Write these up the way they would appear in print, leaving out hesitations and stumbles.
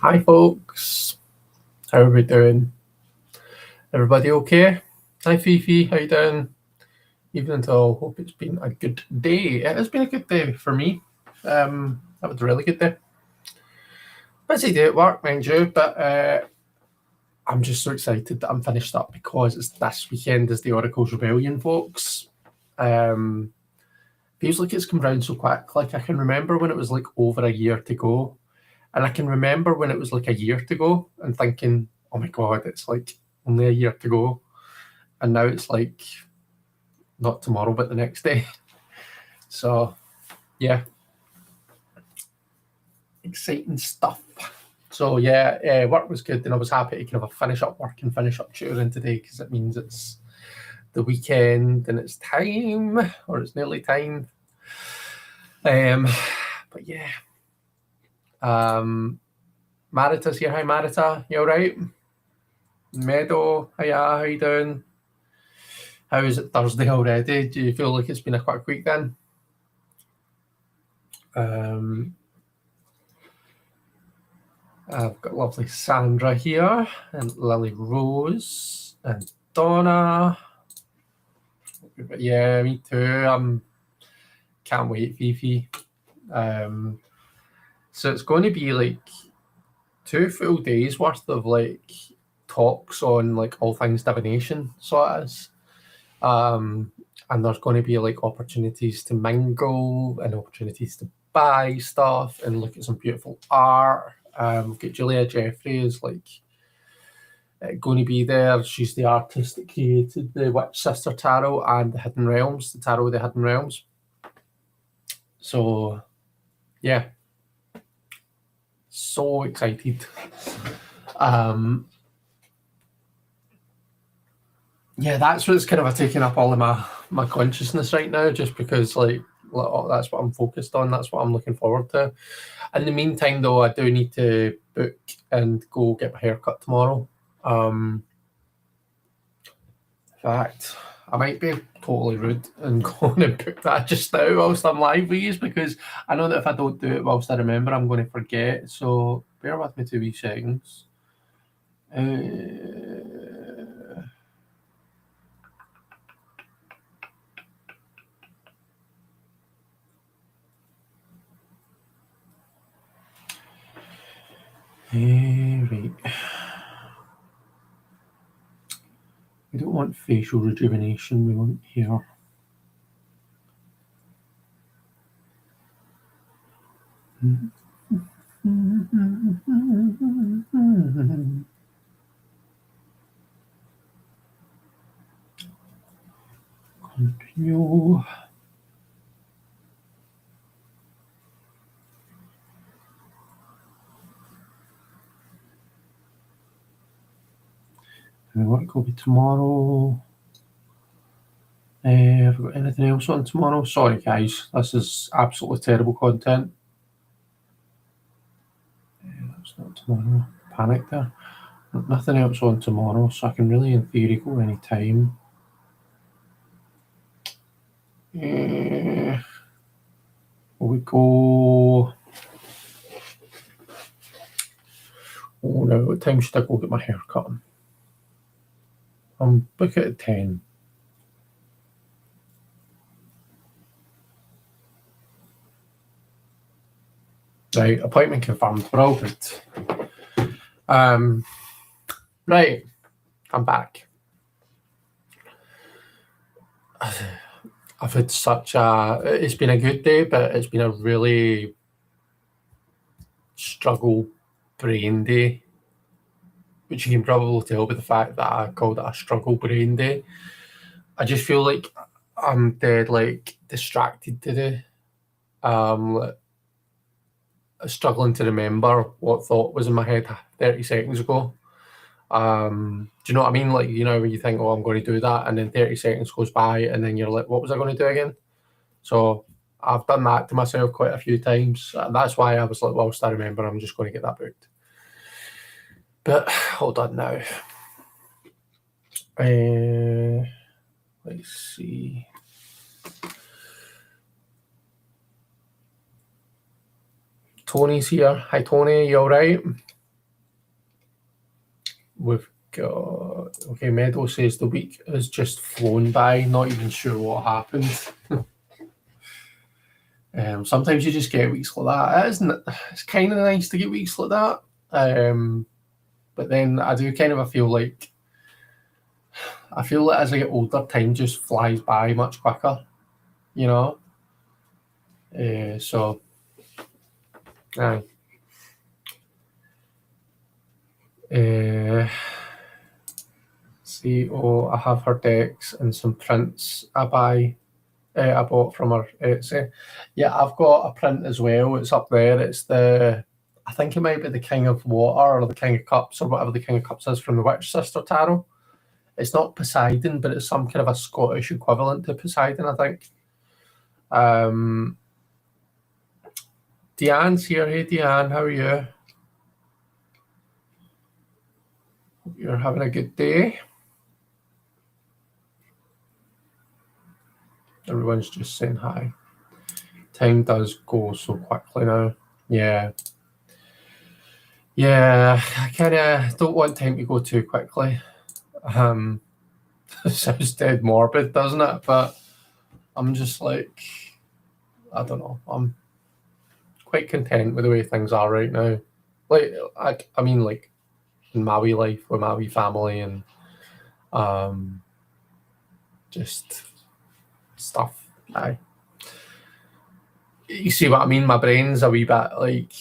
Hi folks, how are we doing? Everybody okay? Hi Fifi, how you doing? Evening to all, hope it's been a good day. It has been a good day for me. That was a really good day. Busy day at work, mind you, but I'm just so excited that I'm finished up because it's this weekend is the Oracle's Rebellion, folks. Feels like it's come round so quick. Like I can remember when it was like over a year to go. And I can remember when it was like a year to go and thinking, oh my God, it's like only a year to go. And now it's like not tomorrow, but the next day. So yeah, exciting stuff. So yeah, work was good, and I was happy to kind of finish up work and finish up tutoring today because it means it's the weekend and it's time, or it's nearly time. But yeah, Marita's here. Hi Marita, you all right? Meadow, hiya, how you doing? How is it Thursday already? Do you feel like it's been a quick week then? I've got lovely Sandra here, and Lily Rose, and Donna. Yeah, me too. Can't wait, Fifi. So it's going to be like 2 full days worth of like talks on like all things divination, so it is. And there's going to be like opportunities to mingle and opportunities to buy stuff and look at some beautiful art. We've got Julia Jeffrey is like going to be there. She's the artist that created the Witch Sister Tarot and the Hidden Realms, the Tarot of the Hidden Realms. So yeah, so excited. Yeah, that's what's kind of taking up all of my consciousness right now, just because like that's what I'm focused on. That's what I'm looking forward to. In the meantime, though, I do need to book and go get my hair cut tomorrow. In fact, I might be totally rude and go and book that just now whilst I'm live with you, because I know that if I don't do it whilst I remember, I'm going to forget. So bear with me 2 wee seconds. Right. We don't want facial rejuvenation, we want hair. Continue. And what will be tomorrow? Have we got anything else on tomorrow? Sorry guys, this is absolutely terrible content. That's not tomorrow. Panic there. Nothing else on tomorrow, so I can really in theory go any time. Will we go? Oh no, what time should I go get my hair cut? I'm book it at 10. Right, appointment confirmed. We're all good. Right, I'm back. I've had it's been a good day, but it's been a really struggle brain day, which you can probably tell by the fact that I called it a struggle brain day. I just feel like I'm dead, like, distracted today. Like, struggling to remember what thought was in my head 30 seconds ago. Do you know what I mean? Like, when you think, oh, I'm going to do that, and then 30 seconds goes by, and then you're like, what was I going to do again? So I've done that to myself quite a few times. And that's why I was like, whilst I remember, I'm just going to get that booked. But hold on now. Let's see. Tony's here. Hi, Tony. You all right? We've got... Okay, Meadow says the week has just flown by. Not even sure what happened. Sometimes you just get weeks like that. It's kind of nice to get weeks like that. But then I do kind of feel like as I get older, time just flies by much quicker, you know. So, see, I have her decks and some prints I bought from her Etsy. Yeah, I've got a print as well. It's up there. It's I think it might be the King of Water or the King of Cups or whatever the King of Cups is from the Witch Sister Tarot. It's not Poseidon, but it's some kind of a Scottish equivalent to Poseidon, I think. Deanne's here. Hey, Deanne, how are you? Hope you're having a good day. Everyone's just saying hi. Time does go so quickly now. Yeah. I kind of don't want time to go too quickly. It sounds dead morbid, doesn't it? But I'm just like, I don't know. I'm quite content with the way things are right now. Like, I mean, like, in my wee life with my wee family and just stuff. You see what I mean? My brain's a wee bit like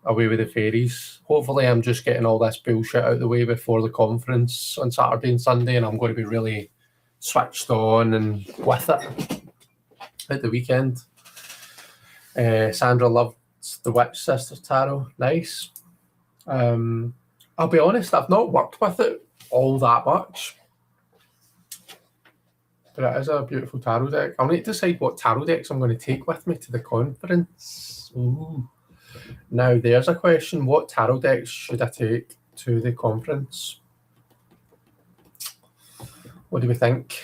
away with the fairies. Hopefully, I'm just getting all this bullshit out of the way before the conference on Saturday and Sunday, and I'm going to be really switched on and with it at the weekend. Sandra loves the Witch Sister Tarot. Nice. I'll be honest, I've not worked with it all that much. But it is a beautiful tarot deck. I'll need to decide what tarot decks I'm going to take with me to the conference. Ooh. Now, there's a question. What tarot decks should I take to the conference? What do we think?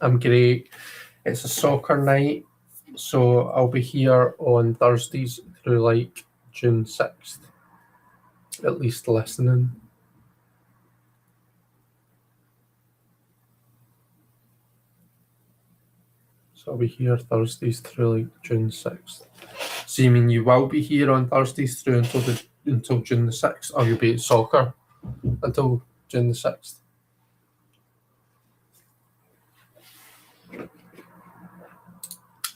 I'm great. It's a soccer night, so I'll be here on Thursdays through like June 6th, at least listening. So I'll be here Thursdays through like June 6th. So you mean you will be here on Thursdays through until June the 6th, or you'll be at soccer until June the 6th?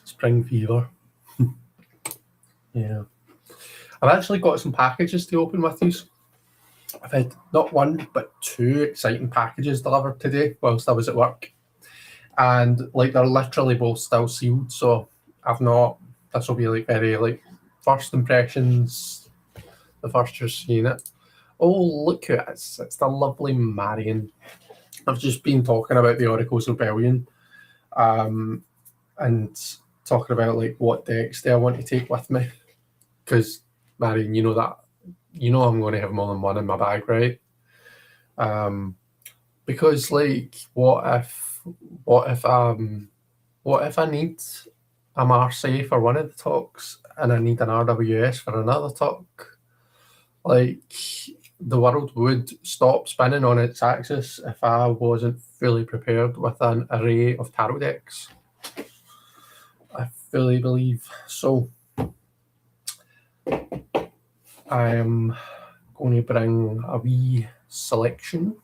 Spring fever. Yeah. I've actually got some packages to open with these. I've had not one, but two exciting packages delivered today whilst I was at work. And like they're literally both still sealed, so this will be like very like first impressions, the first you're seeing it. Oh, look at it. It's the lovely Marion. I've just been talking about the Oracle's Rebellion, and talking about like what decks do I want to take with me. Because Marion, I'm going to have more than one in my bag, right? Because like what if I need a Marseille for one of the talks and I need an RWS for another talk? Like, the world would stop spinning on its axis if I wasn't fully prepared with an array of tarot decks. I fully believe. So I'm going to bring a wee selection.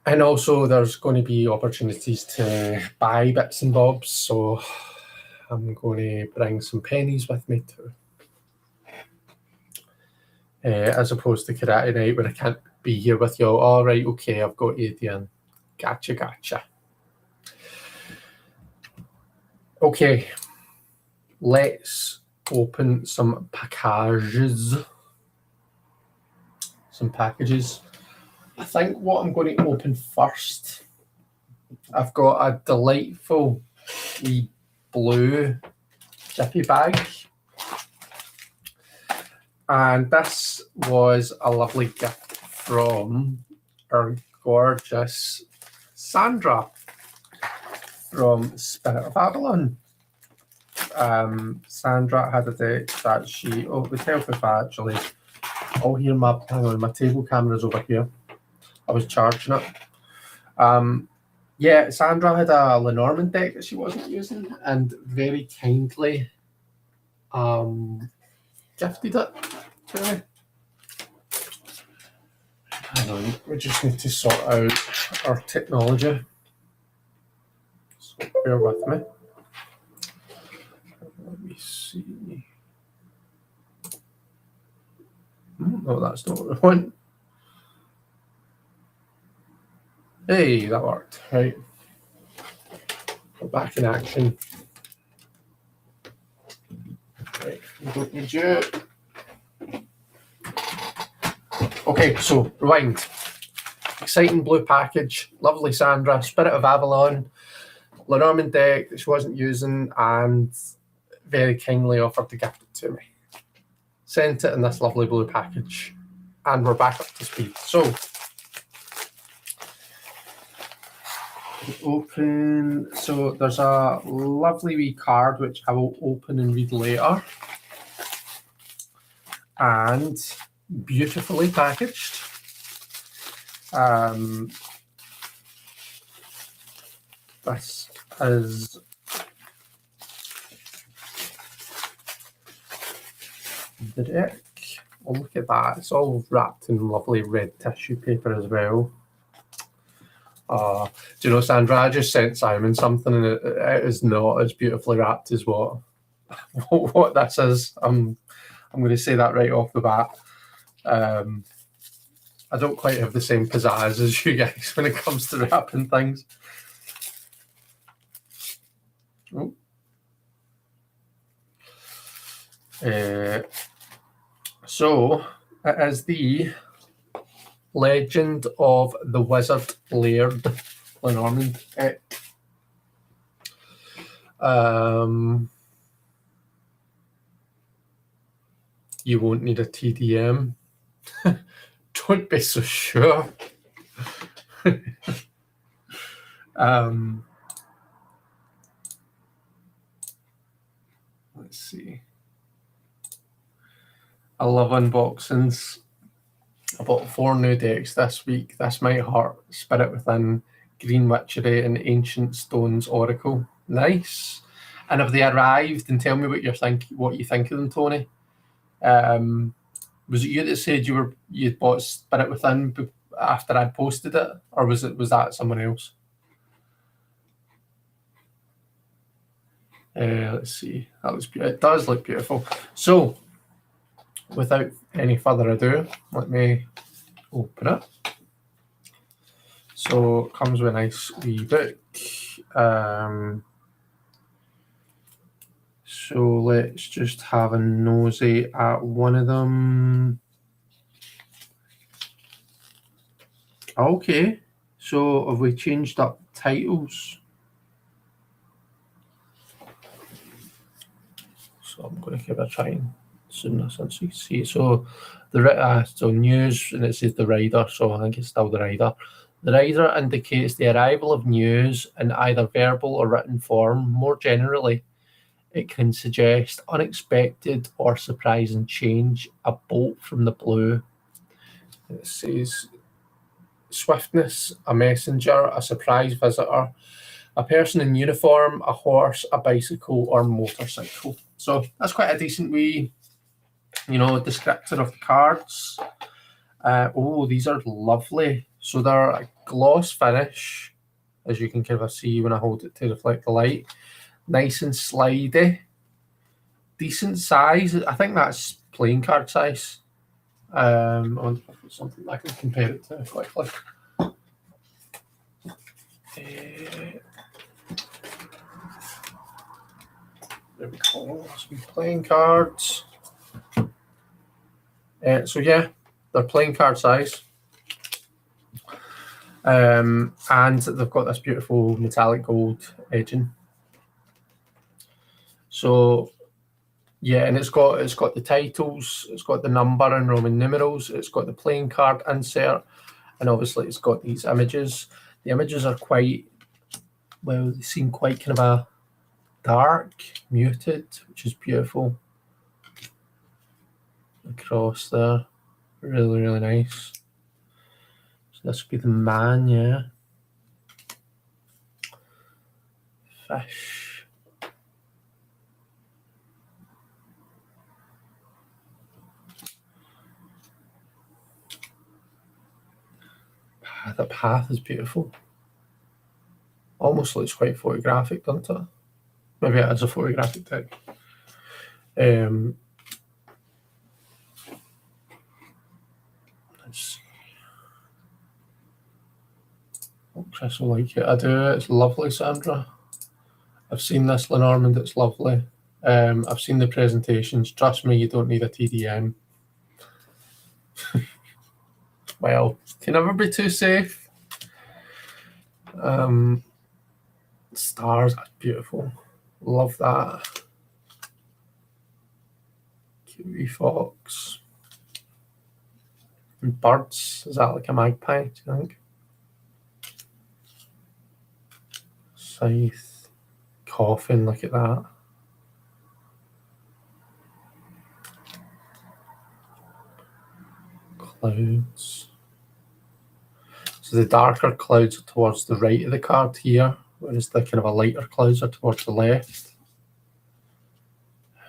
And also there's going to be opportunities to buy bits and bobs, so I'm going to bring some pennies with me too. As opposed to karate night where I can't be here with you all. All right, okay, I've got you, Diane. Gotcha. Okay, let's open some packages. I think what I'm going to open first, I've got a delightful wee blue zippy bag. And this was a lovely gift from our gorgeous Sandra from Spirit of Avalon. Sandra had a day that she, oh, we tell if I actually, oh, here my, hang on, my table camera's over here. I was charging it. Yeah, Sandra had a Lenormand deck that she wasn't using and very kindly gifted it to me. Hang on, we just need to sort out our technology. So bear with me. Let me see. No, that's not what I want. Hey, that worked. Right. We're back in action. Right, we don't need you. Okay, so rewind. Exciting blue package, lovely Sandra, Spirit of Avalon, Lenormand deck that she wasn't using, and very kindly offered to gift it to me. Sent it in this lovely blue package, and we're back up to speed. So, open. So there's a lovely wee card which I will open and read later, and beautifully packaged. This is the deck. Oh, look at that. It's all wrapped in lovely red tissue paper as well. Do you know, Sandra, I just sent Simon something and it is not as beautifully wrapped as what this is. I'm going to say that right off the bat. I don't quite have the same pizzazz as you guys when it comes to wrapping things. Oh. So it is the Legend of the Wizard Laird Lenormand deck. You won't need a TDM. Don't be so sure. Let's see. I love unboxings. I bought 4 new decks this week. This might hurt. Spirit Within, Green Witchery, and Ancient Stones Oracle. Nice. And have they arrived? And tell me what you think of them, Tony. Was it you that said you'd bought Spirit Within after I posted it, or was that someone else? Let's see. That looks beautiful. It does look beautiful. So, without any further ado, let me open it. So it comes with a nice wee book. So let's just have a nosy at one of them. Okay, so have we changed up titles? So I'm going to give it a try and zoom this in so you can see. So so news, and it says the rider, so I think it's still the rider. The rider indicates the arrival of news in either verbal or written form. More generally, it can suggest unexpected or surprising change, a bolt from the blue. It says swiftness, a messenger, a surprise visitor, a person in uniform, a horse, a bicycle, or motorcycle. So that's quite a decent wee descriptor of the cards. These are lovely. So they're a gloss finish, as you can kind of see when I hold it to reflect the light. Nice and slidey. Decent size. I think that's playing card size. I wonder if it's something I can compare it to quickly. There we go. Some playing cards. So yeah, they're playing card size. And they've got this beautiful metallic gold edging. So yeah, and it's got the titles, it's got the number in Roman numerals, it's got the playing card insert, and obviously it's got these images. The images are quite, well, they seem quite kind of a dark, muted, which is beautiful. Across there, really, really nice. So this would be the man, yeah. Fish. The path is beautiful. Almost looks quite photographic, doesn't it? Maybe it is a photographic tag. Let's see. Oh, Chris will like it. I do. It's lovely, Sandra. I've seen this Lenormand. It's lovely. I've seen the presentations. Trust me, you don't need a TDM. Well, can never be too safe. Stars, that's beautiful. Love that. Kiwi fox. And birds, is that like a magpie, do you think? Scythe. Coffin, look at that. Clouds. So the darker clouds are towards the right of the card here, whereas the kind of a lighter clouds are towards the left.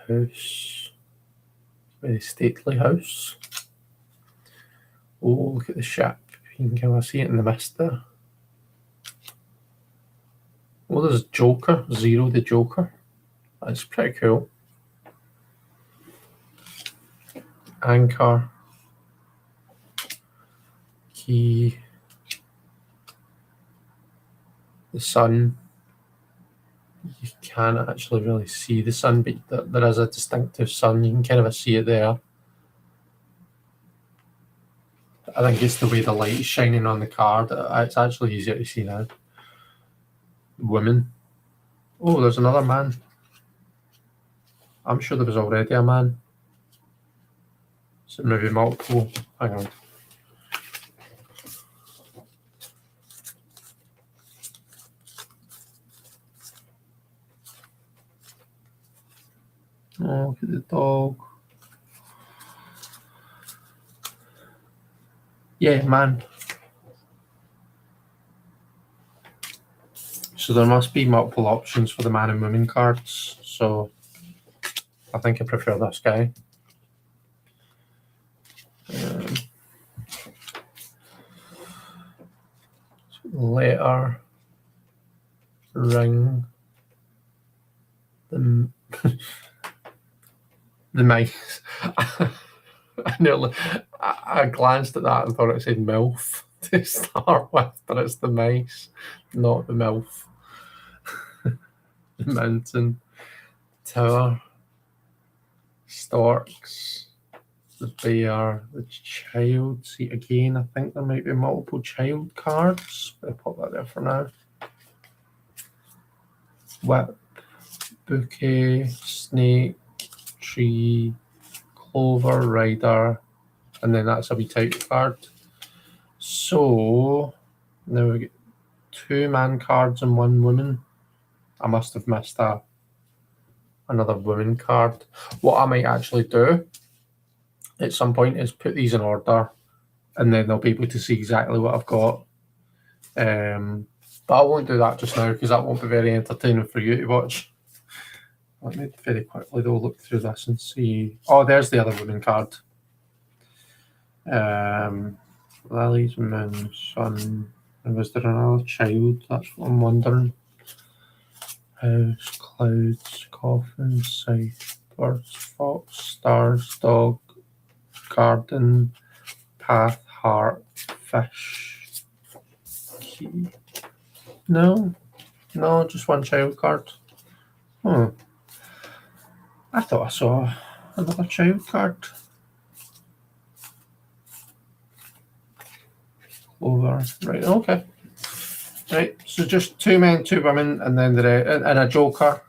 House. Very stately house. Oh, look at the ship. You can kind of see it in the mist there. Oh, there's Joker. Zero the Joker. That's pretty cool. Anchor. Key. The sun. You can't actually really see the sun, but there is a distinctive sun. You can kind of see it there. I think it's the way the light is shining on the card. It's actually easier to see now. Women. Oh, there's another man. I'm sure there was already a man. So maybe multiple. Hang on. Oh, look at the dog. Yeah, man. So there must be multiple options for the man and woman cards. So I think I prefer this guy. Letter. Ring. The mice. I glanced at that and thought it said MILF to start with, but it's the mice, not the MILF. The mountain, tower, storks, the bear, the child. See, again, I think there might be multiple child cards, but I'll put that there for now. Whip, bouquet, snake, tree, clover, rider, and then that's a wee title card. So now we get 2 man cards and 1 woman. I must have missed another woman card. What I might actually do at some point is put these in order, and then they'll be able to see exactly what I've got. But I won't do that just now because that won't be very entertaining for you to watch. Let me very quickly though look through this and see. Oh, there's the other woman card. Lily's moon, sun. And was there another child? That's what I'm wondering. House, clouds, coffin, scythe, birds, fox, stars, dog, garden, path, heart, fish, key. No, just one child card. Oh, I thought I saw another child card. Over, right, okay. Right, so just 2 men, 2 women, and then and a joker,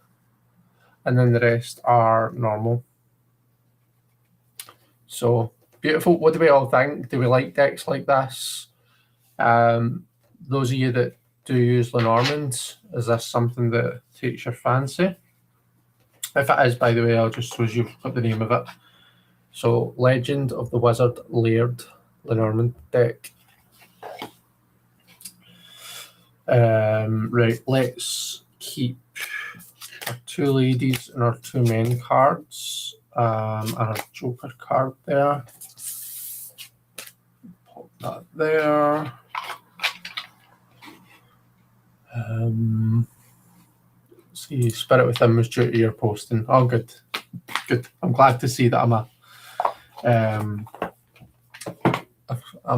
and then the rest are normal. So beautiful. What do we all think? Do we like decks like this? Those of you that do use Lenormand, is this something that takes your fancy? If it is, by the way, I'll just show you what the name of it. So Legend of the Wizard Laird Lenormand deck. Right, let's keep our 2 ladies and our 2 men cards, and our joker card there. Pop that there. See, Spirit Within was due to your posting. Oh, good. I'm glad to see that I'm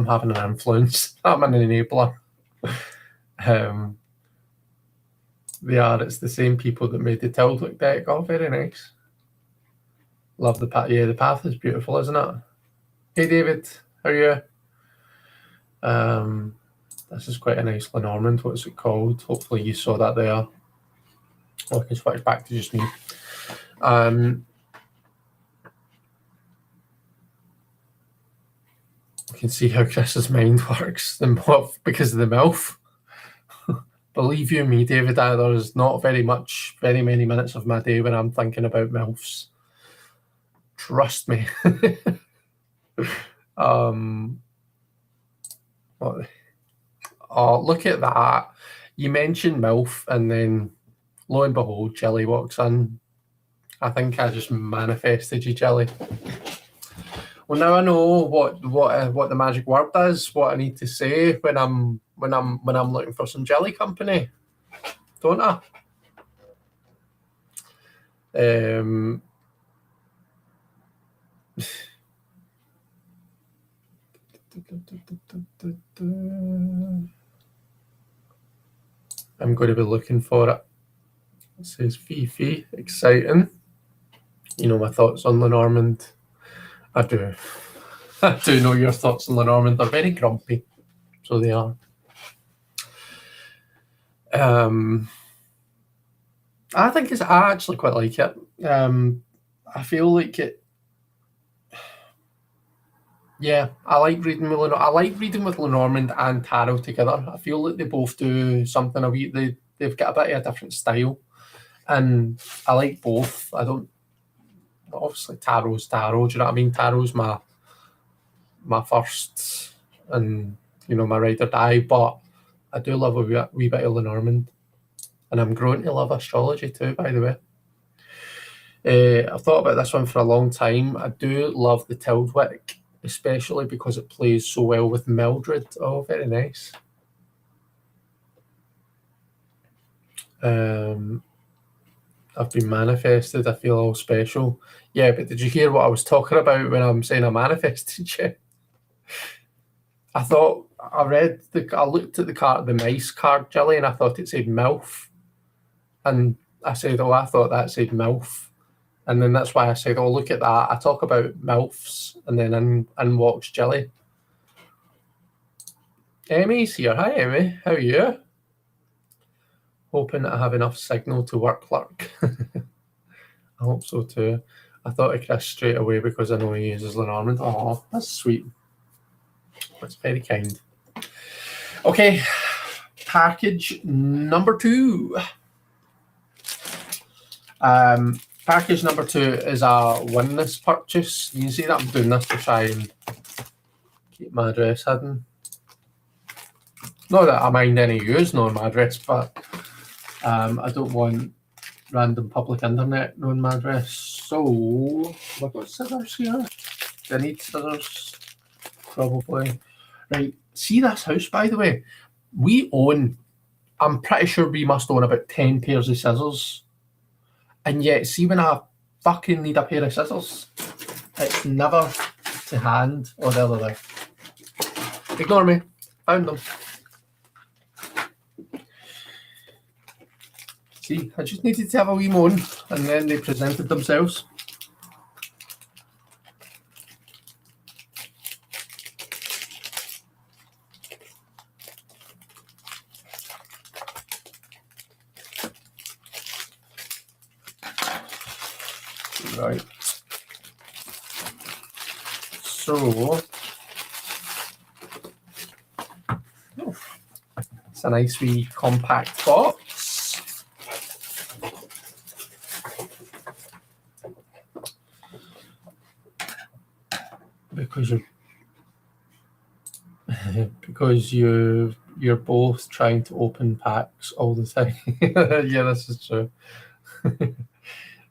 having an influence. I'm an enabler. It's the same people that made the Tildwick deck. Oh, very nice. Love the path. Yeah, the path is beautiful, isn't it? Hey, David, how are you? This is quite a nice Lenormand. What's it called? Hopefully you saw that there. Oh, I can switch back to just me. You can see how Chris's mind works because of the MILF. Believe you me, David, there's not very many minutes of my day when I'm thinking about MILFs. Trust me. Oh, look at that. You mentioned MILF, and then lo and behold, Jelly walks in. I think I just manifested you, Jelly. Well, now I know what the magic word is, what I need to say when I'm looking for some jelly company, don't I? I'm going to be looking for it. It says Fifi, exciting. You know my thoughts on Lenormand. I do. I do know your thoughts on Lenormand. They're very grumpy, so they are. I think I actually quite like it. I feel like it. Yeah, I like reading with Lenormand and Tarot together. I feel like they both do something a wee. They've got a bit of a different style, and I like both. I don't. Obviously, Tarot's Tarot. Do you know what I mean? Tarot's my first, and my ride or die. But I do love a wee bit of Lenormand, and I'm growing to love astrology too. By the way. I've thought about this one for a long time. I do love the Tildwick, especially because it plays so well with Mildred. Oh, very nice. I've been manifested. I feel all special. Yeah, but did you hear what I was talking about when I'm saying I manifested you? I thought I looked at the card, the mice card, Jelly, and I thought it said MILF. And I said, oh, I thought that said MILF. And then that's why I said, oh, look at that. I talk about MILFs, and then in walks Jelly. Emmy's here. Hi, Emmy. How are you? Hoping that I have enough signal to work lurk. I hope so too. I thought of Chris straight away because I know he uses Lenormand. Oh, that's sweet. That's very kind. Okay, package number 2. Package number 2 is a win this purchase. You can see that I'm doing this to try and keep my address hidden. Not that I mind any of yous knowing my address, but I don't want random public internet knowing my address. So, have I got scissors here? Do I need scissors? Probably. Right, see this house, by the way? We own, I'm pretty sure we must own about 10 pairs of scissors. And yet, see when I fucking need a pair of scissors, it's never to hand or the other way. Ignore me, found them. See, I just needed to have a wee moan, and then they presented themselves. Right. So, it's a nice wee compact box. Because you're both trying to open packs all the time. Yeah, this is true.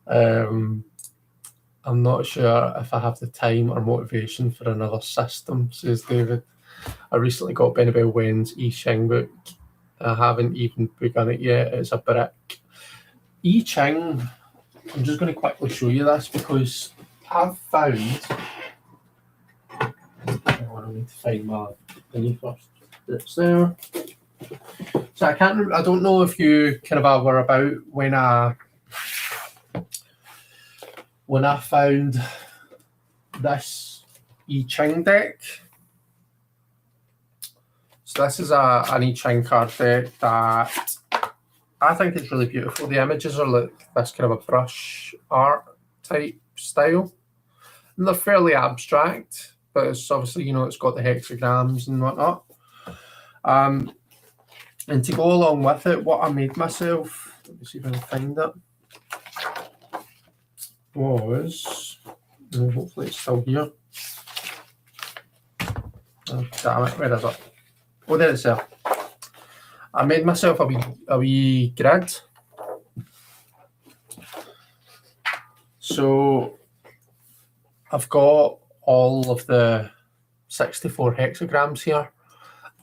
I'm not sure if I have the time or motivation for another system, says David. I recently got Benabel Wen's I Ching book. I haven't even begun it yet. It's a brick. I Ching, I'm just going to quickly show you this because I've found... I need to find my thingy first. It's there. So I don't know if you kind of were about when I found this I Ching deck. So this is an I Ching card deck that I think it's really beautiful. The images are like this kind of a brush art type style. And they're fairly abstract, but it's obviously, it's got the hexagrams and whatnot. And to go along with it, what I made myself, let me see if I can find it, was, hopefully it's still here. Oh, damn it, where is it? Oh, there it's there. I made myself a wee grid. So I've got all of the 64 hexagrams here,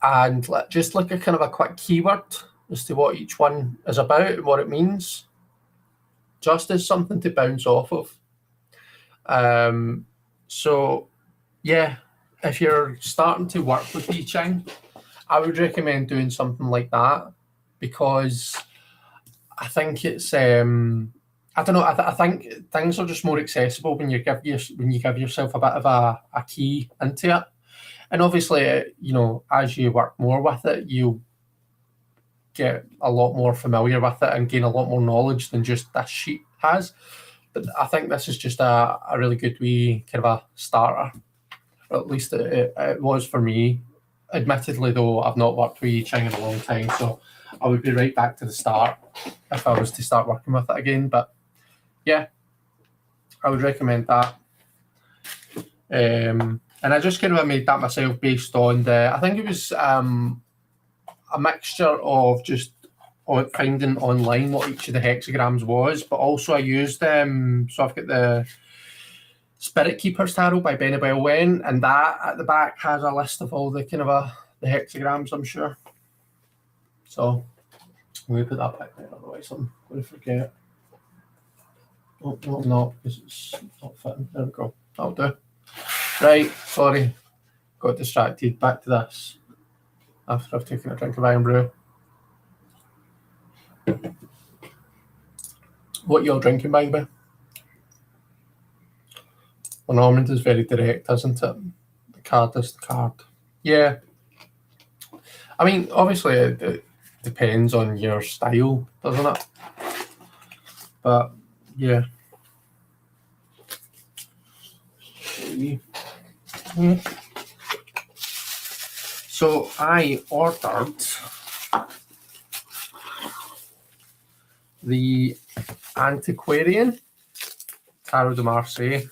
and just like a kind of a quick keyword as to what each one is about and what it means, just as something to bounce off of. So yeah, if you're starting to work with I Ching, I would recommend doing something like that, because I think it's I don't know. I think things are just more accessible when you give yourself a bit of a key into it, and obviously, as you work more with it, you get a lot more familiar with it and gain a lot more knowledge than just this sheet has. But I think this is just a really good wee kind of a starter, or at least it was for me. Admittedly, though, I've not worked with I Ching in a long time, so I would be right back to the start if I was to start working with it again. But yeah, I would recommend that. And I just kind of made that myself based on I think it was a mixture of just finding online what each of the hexagrams was, but also I used, so I've got the Spirit Keeper's Tarot by Benabel Wen, and that at the back has a list of all the kind of the hexagrams, I'm sure. So I'm going to put that back there, otherwise I'm going to forget. Oh, no, I'm not, because it's not fitting. There we go. That'll do. Right, sorry. Got distracted. Back to this after I've taken a drink of Iron Brew. What you're drinking, by the way? Well, Normand is very direct, isn't it? The card is the card. Yeah. I mean, obviously, it depends on your style, doesn't it? But, yeah. So I ordered the Antiquarian Tarot de Marseille.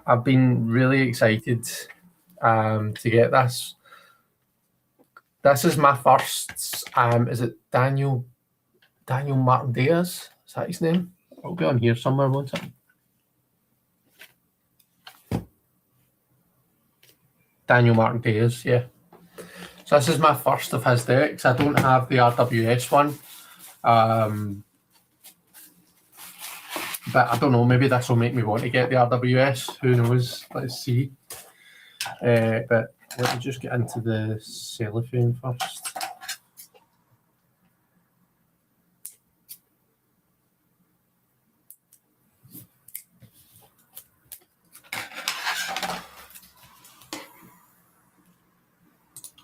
I've been really excited to get this. This is my first, is it Daniel Daniel Martin Diaz. Is that his name? It'll be on here somewhere, won't it? Daniel Martin Diaz, yeah. So this is my first of his decks. I don't have the RWS one. But I don't know, maybe this will make me want to get the RWS. Who knows? Let's see. But let me just get into the cellophane first.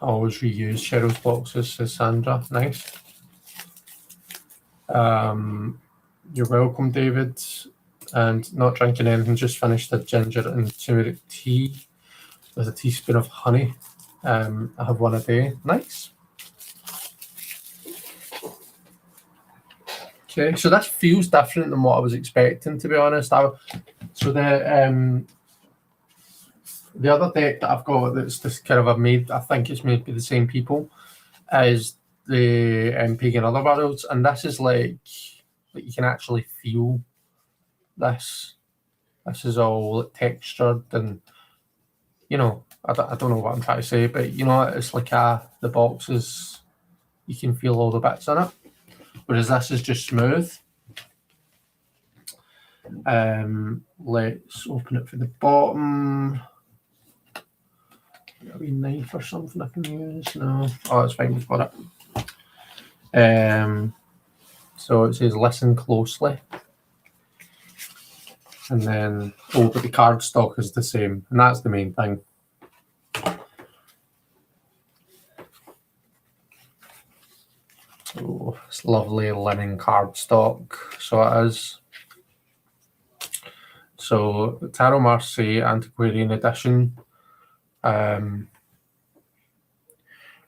I always reuse Cheryl's boxes, says Sandra. Nice. You're welcome, David. And not drinking anything, just finished a ginger and turmeric tea with a teaspoon of honey. I have one a day. Nice. Okay, so this feels different than what I was expecting, to be honest. So the other deck that I've got that's this kind of I think it's made by the same people, is the Pagan Otherworlds, and this is like you can actually feel this. This is all textured, and you know, I don't know what I'm trying to say, but you know, it's like the boxes, you can feel all the bits in it, whereas this is just smooth. Let's open it for the bottom. Got a wee knife or something I can use? No. Oh, it's fine, we've got it. So it says listen closely. And then, but the cardstock is the same, and that's the main thing. Oh, it's lovely linen cardstock. So it is. So the Tarot Marseille Antiquarian Edition.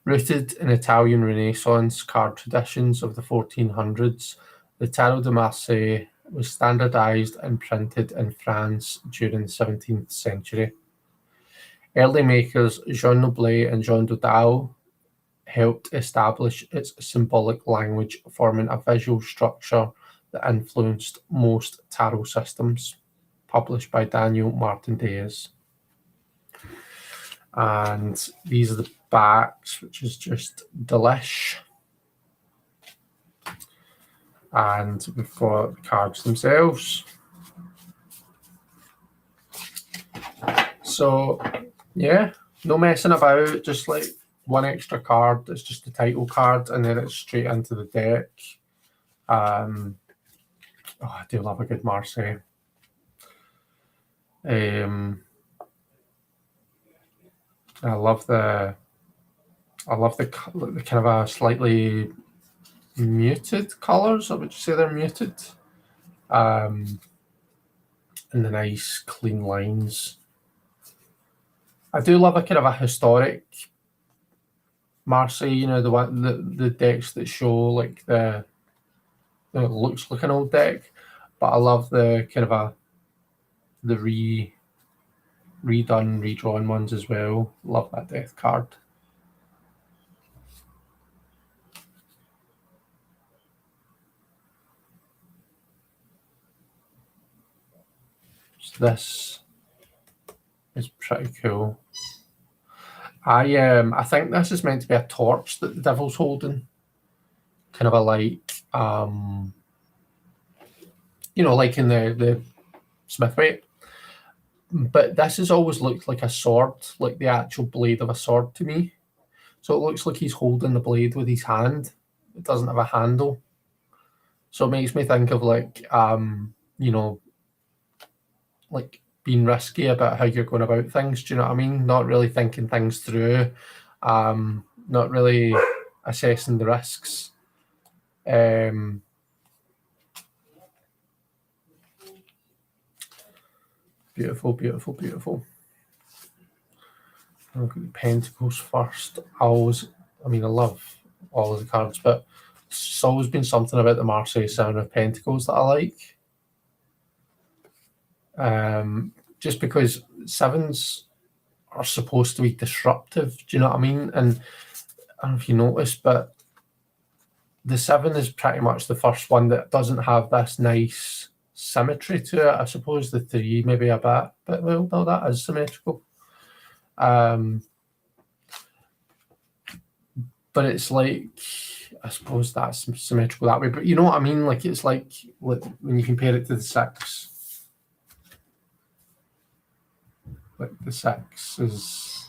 Rooted in Italian Renaissance card traditions of the 1400s, the Tarot de Marseille was standardized and printed in France during the 17th century. Early makers Jean Noblet and Jean Dodal helped establish its symbolic language, forming a visual structure that influenced most tarot systems. Published by Daniel Martin Diaz. And these are the backs, which is just delish. And we've got the cards themselves. So, yeah, no messing about, just like one extra card. It's just the title card, and then it's straight into the deck. I do love a good Marseille. I love the kind of a slightly muted colours. Would you say they're muted? And the nice clean lines. I do love a kind of a historic Marseille. You know, the decks that show like it looks like an old deck, but I love the kind of the redone, redrawn ones as well. Love that death card. So this is pretty cool. I think this is meant to be a torch that the devil's holding. Kind of a like like in the Smithwaite. But this has always looked like a sword, like the actual blade of a sword to me. So it looks like he's holding the blade with his hand. It doesn't have a handle. So it makes me think of like like being risky about how you're going about things. Do you know what I mean? Not really thinking things through, not really assessing the risks. Beautiful, beautiful, beautiful. I'll look at the Pentacles first. I love all of the cards, but it's always been something about the Marseille Seven of Pentacles that I like. Just because sevens are supposed to be disruptive, do you know what I mean? And I don't know if you noticed, but the 7 is pretty much the first one that doesn't have this nice symmetry to it. I suppose the 3 maybe a bit, but well, no, that is symmetrical. But it's like, I suppose that's symmetrical that way. But you know what I mean? Like, it's like when you compare it to the 6. Like the 6 is,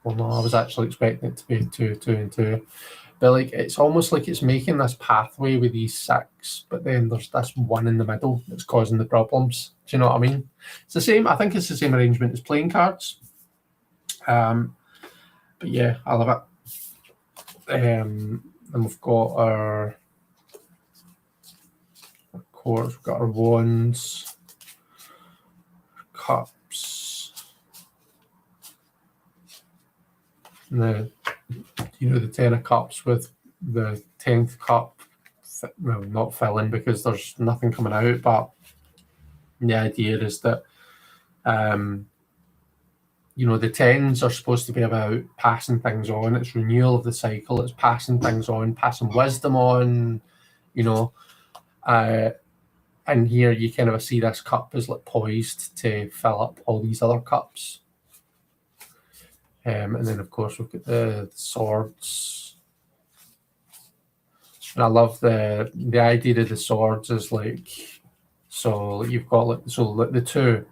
well, no, I was actually expecting it to be 2, 2, and 2. But like, it's almost like it's making this pathway with these 6, but then there's this 1 in the middle that's causing the problems. Do you know what I mean? It's the same. I think it's the same arrangement as playing cards. But yeah, I love it. And we've got our courts, we've got our wands, cups, and the 10 of cups with the 10th cup, well, not filling because there's nothing coming out, but the idea is that the 10s are supposed to be about passing things on. It's renewal of the cycle. It's passing things on, passing wisdom on, and here you kind of see this cup is like poised to fill up all these other cups. And then, of course, we've got the swords. And I love the idea of the swords is like, so you've got like, the 2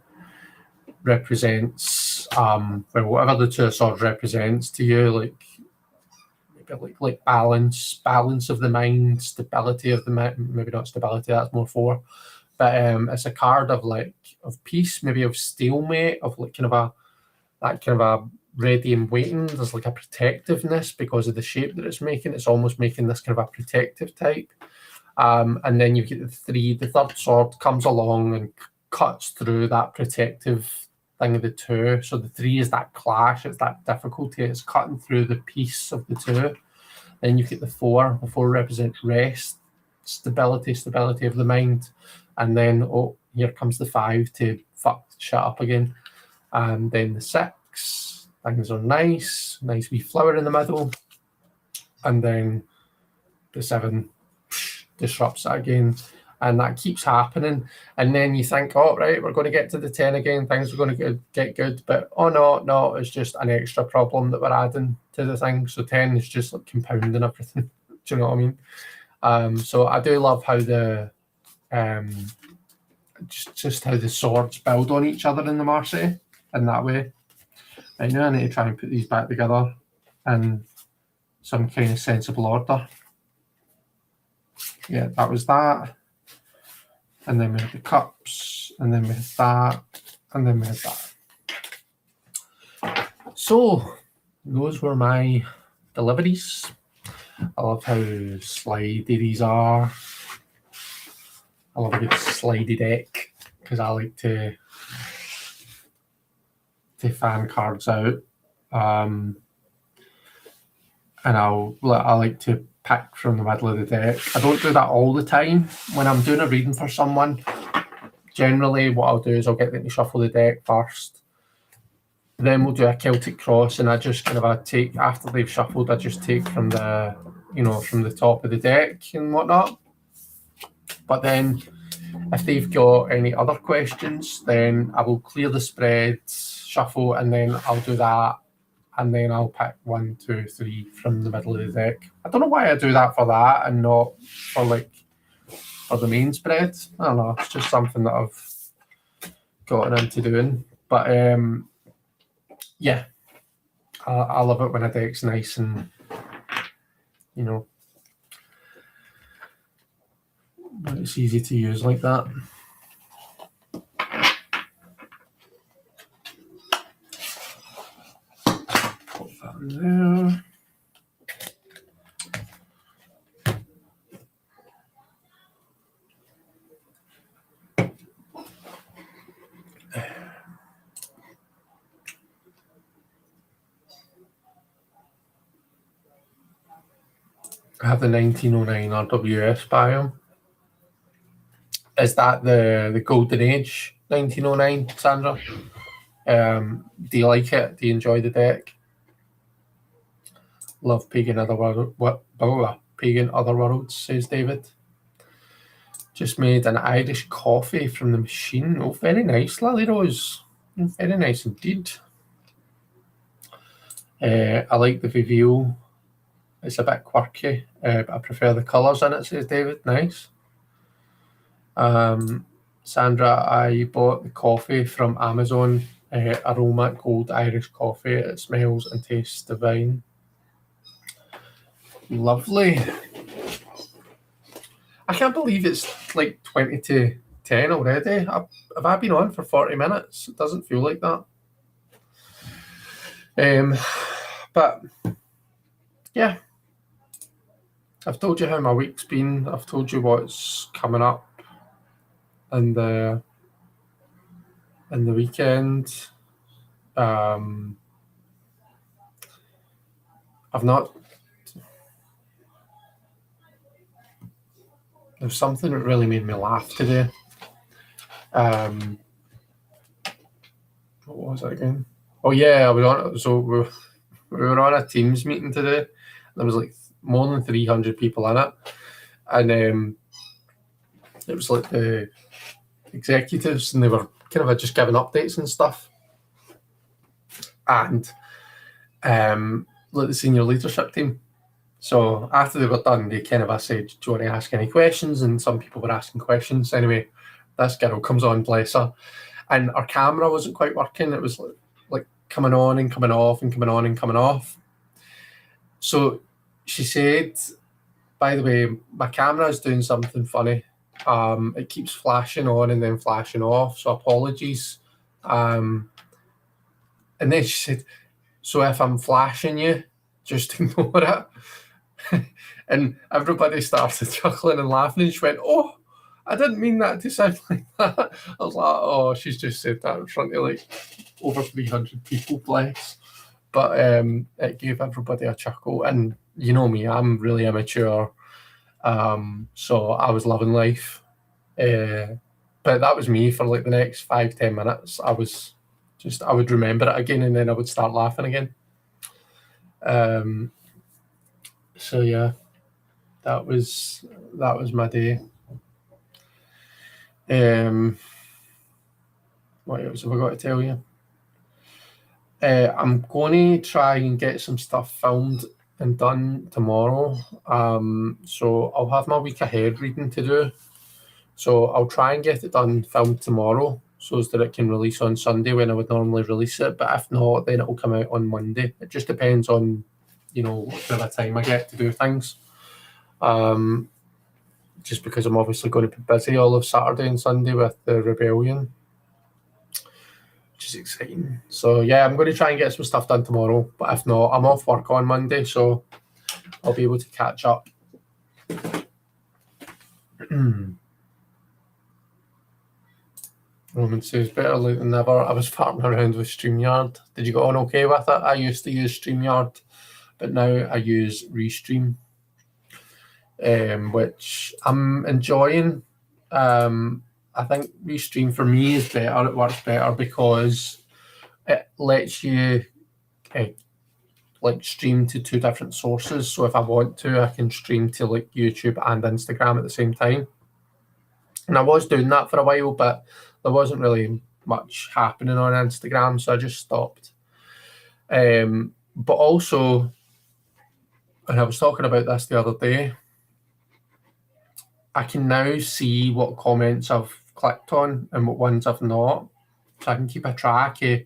represents whatever the 2 of swords represents to you, like maybe like balance of the mind, stability of the mind, maybe not stability, that's more 4, but it's a card of peace, maybe of stalemate, of like kind of a ready and waiting. There's like a protectiveness because of the shape that it's making. It's almost making this kind of a protective type. And then you get the 3, the 3rd sword comes along and cuts through that protective thing of the 2. So the 3 is that clash, it's that difficulty, it's cutting through the peace of the 2. Then you get the 4. The 4 represents rest, stability of the mind. And then, here comes the 5 to fuck shit up again. And then the 6, things are nice wee flower in the middle. And then the 7 disrupts it again. And that keeps happening. And then you think, right, we're going to get to the 10 again. Things are going to get good. But, no, it's just an extra problem that we're adding to the thing. So 10 is just like compounding everything. Do you know what I mean? So I do love how the just how the swords build on each other in the Marseille in that way. Right now I need to try and put these back together in some kind of sensible order. Yeah, that was that. And then we had the cups, and then we had that, and then we had that. So those were my deliveries. I love how slidey these are. I love a good slidey deck because I like to fan cards out. And I like to pick from the middle of the deck. I don't do that all the time. When I'm doing a reading for someone, generally what I'll do is I'll get them to shuffle the deck first. Then we'll do a Celtic cross, and I just kind of take, after they've shuffled, I just take from the, from the top of the deck and whatnot. But then if they've got any other questions, then I will clear the spreads, shuffle, and then I'll do that. And then I'll pick 1, 2, 3 from the middle of the deck. I don't know why I do that for that and not for the main spread. I don't know. It's just something that I've gotten into doing. But yeah, I love it when a deck's nice and when it's easy to use like that. There. I have the 1909 RWS biome. Is that the Golden Age 1909, Sandra? Do you like it? Do you enjoy the deck? Love Pagan pagan otherworlds, says David. Just made an Irish coffee from the machine. Oh, very nice, Lily Rose. Very nice indeed. I like the reveal. It's a bit quirky, but I prefer the colours in it, says David. Nice. Sandra, I bought the coffee from Amazon. Aroma Gold Irish coffee. It smells and tastes divine. Lovely. I can't believe it's like 20 to 10 already. Have I been on for 40 minutes? It doesn't feel like that. But yeah, I've told you how my week's been. I've told you what's coming up in the weekend. I've not. There's something that really made me laugh today. What was it again? Oh yeah, I was on. So we were on a Teams meeting today. There was like more than 300 people in it, and it was like the executives, and they were kind of just giving updates and stuff. And like the senior leadership team. So after they were done, they kind of said, "Do you want to ask any questions?" And some people were asking questions. Anyway, this girl comes on, bless her, and our camera wasn't quite working. It was like coming on and coming off and coming on and coming off. So she said, "By the way, my camera is doing something funny. It keeps flashing on and then flashing off. So apologies." And then she said, "So if I'm flashing you, just ignore it." And everybody started chuckling and laughing, and she went, "Oh, I didn't mean that to sound like that." I was like, "Oh, she's just said that in front of like over 300 people, bless." But it gave everybody a chuckle, and you know me, I'm really immature, so I was loving life. But that was me for like the next 5-10 minutes. I would remember it again, and then I would start laughing again. So yeah, that was my day. What else have I got to tell you? I'm going to try and get some stuff filmed and done tomorrow. So I'll have my week ahead reading to do. So I'll try and get it done, filmed tomorrow, so that it can release on Sunday when I would normally release it. But if not, then it will come out on Monday. It just depends on, what kind of time I get to do things. Just because I'm obviously going to be busy all of Saturday and Sunday with the rebellion, which is exciting. So yeah, I'm going to try and get some stuff done tomorrow. But if not, I'm off work on Monday, so I'll be able to catch up. Roman says, "Better late than never. I was farting around with StreamYard. Did you get on okay with it? I used to use StreamYard, but now I use Restream, which I'm enjoying. I think Restream for me is better. It works better because it lets you like stream to two different sources. So if I want to, I can stream to like YouTube and Instagram at the same time. And I was doing that for a while, but there wasn't really much happening on Instagram, so I just stopped. But also, and I was talking about this the other day, I can now see what comments I've clicked on and what ones I've not. So I can keep a track of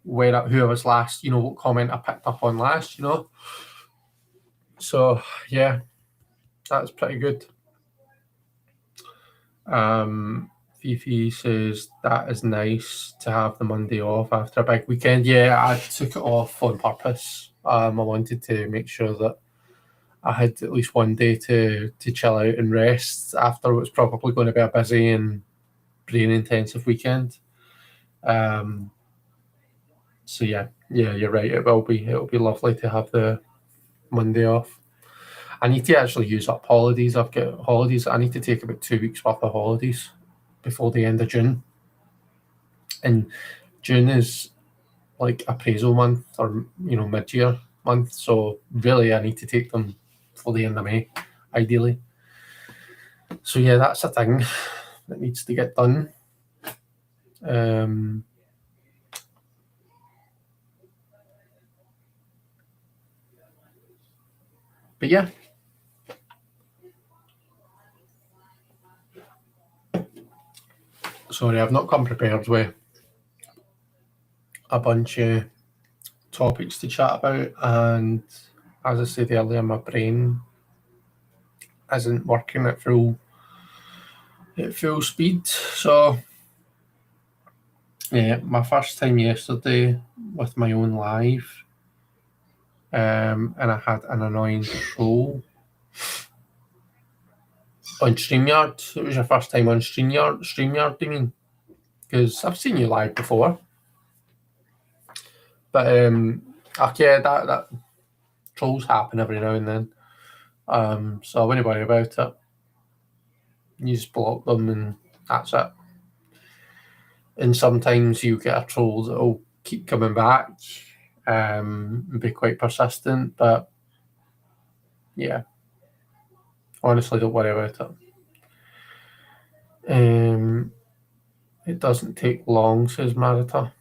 who I was last, what comment I picked up on last, So yeah, that's pretty good. Fifi says that is nice to have the Monday off after a big weekend. Yeah, I took it off on purpose. I wanted to make sure that I had at least one day to chill out and rest after it was probably going to be a busy and brain intensive weekend. So yeah, you're right. It'll be lovely to have the Monday off. I need to actually use up holidays. I've got holidays. I need to take about 2 weeks worth of holidays before the end of June. And June is like appraisal month or mid-year month. So really I need to take them for the end of May. ideally. So yeah, that's a thing that needs to get done. But yeah. Sorry, I've not come prepared with a bunch of topics to chat about, and as I said earlier, my brain isn't working at full speed. So yeah, my first time yesterday with my own live, and I had an annoying troll on StreamYard. It was your first time on StreamYard, do you mean? Because I've seen you live before. But okay, that trolls happen every now and then. So I wouldn't worry about it. You just block them and that's it. And sometimes you get a troll that will keep coming back and be quite persistent. But yeah, honestly, don't worry about it. It doesn't take long, says Marita.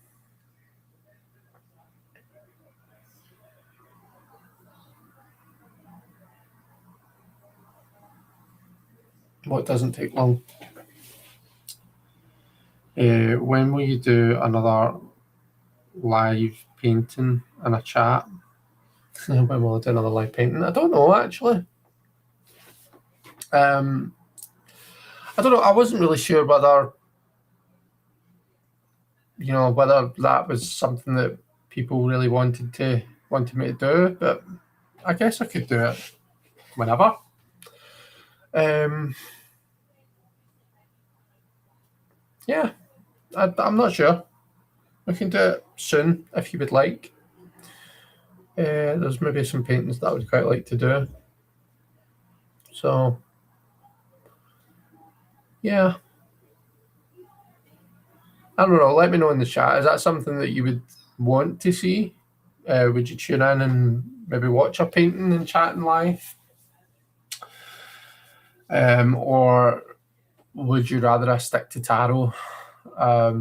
What doesn't take long? When will you do another live painting and a chat? When will I do another live painting? I don't know, actually. I don't know. I wasn't really sure whether whether that was something that people really wanted me to do, but I guess I could do it whenever. Yeah, I'm not sure. We can do it soon if you would like. There's maybe some paintings that I would quite like to do. So, yeah. I don't know. Let me know in the chat. Is that something that you would want to see? Would you tune in and maybe watch a painting and chatting live? Or would you rather I stick to tarot? I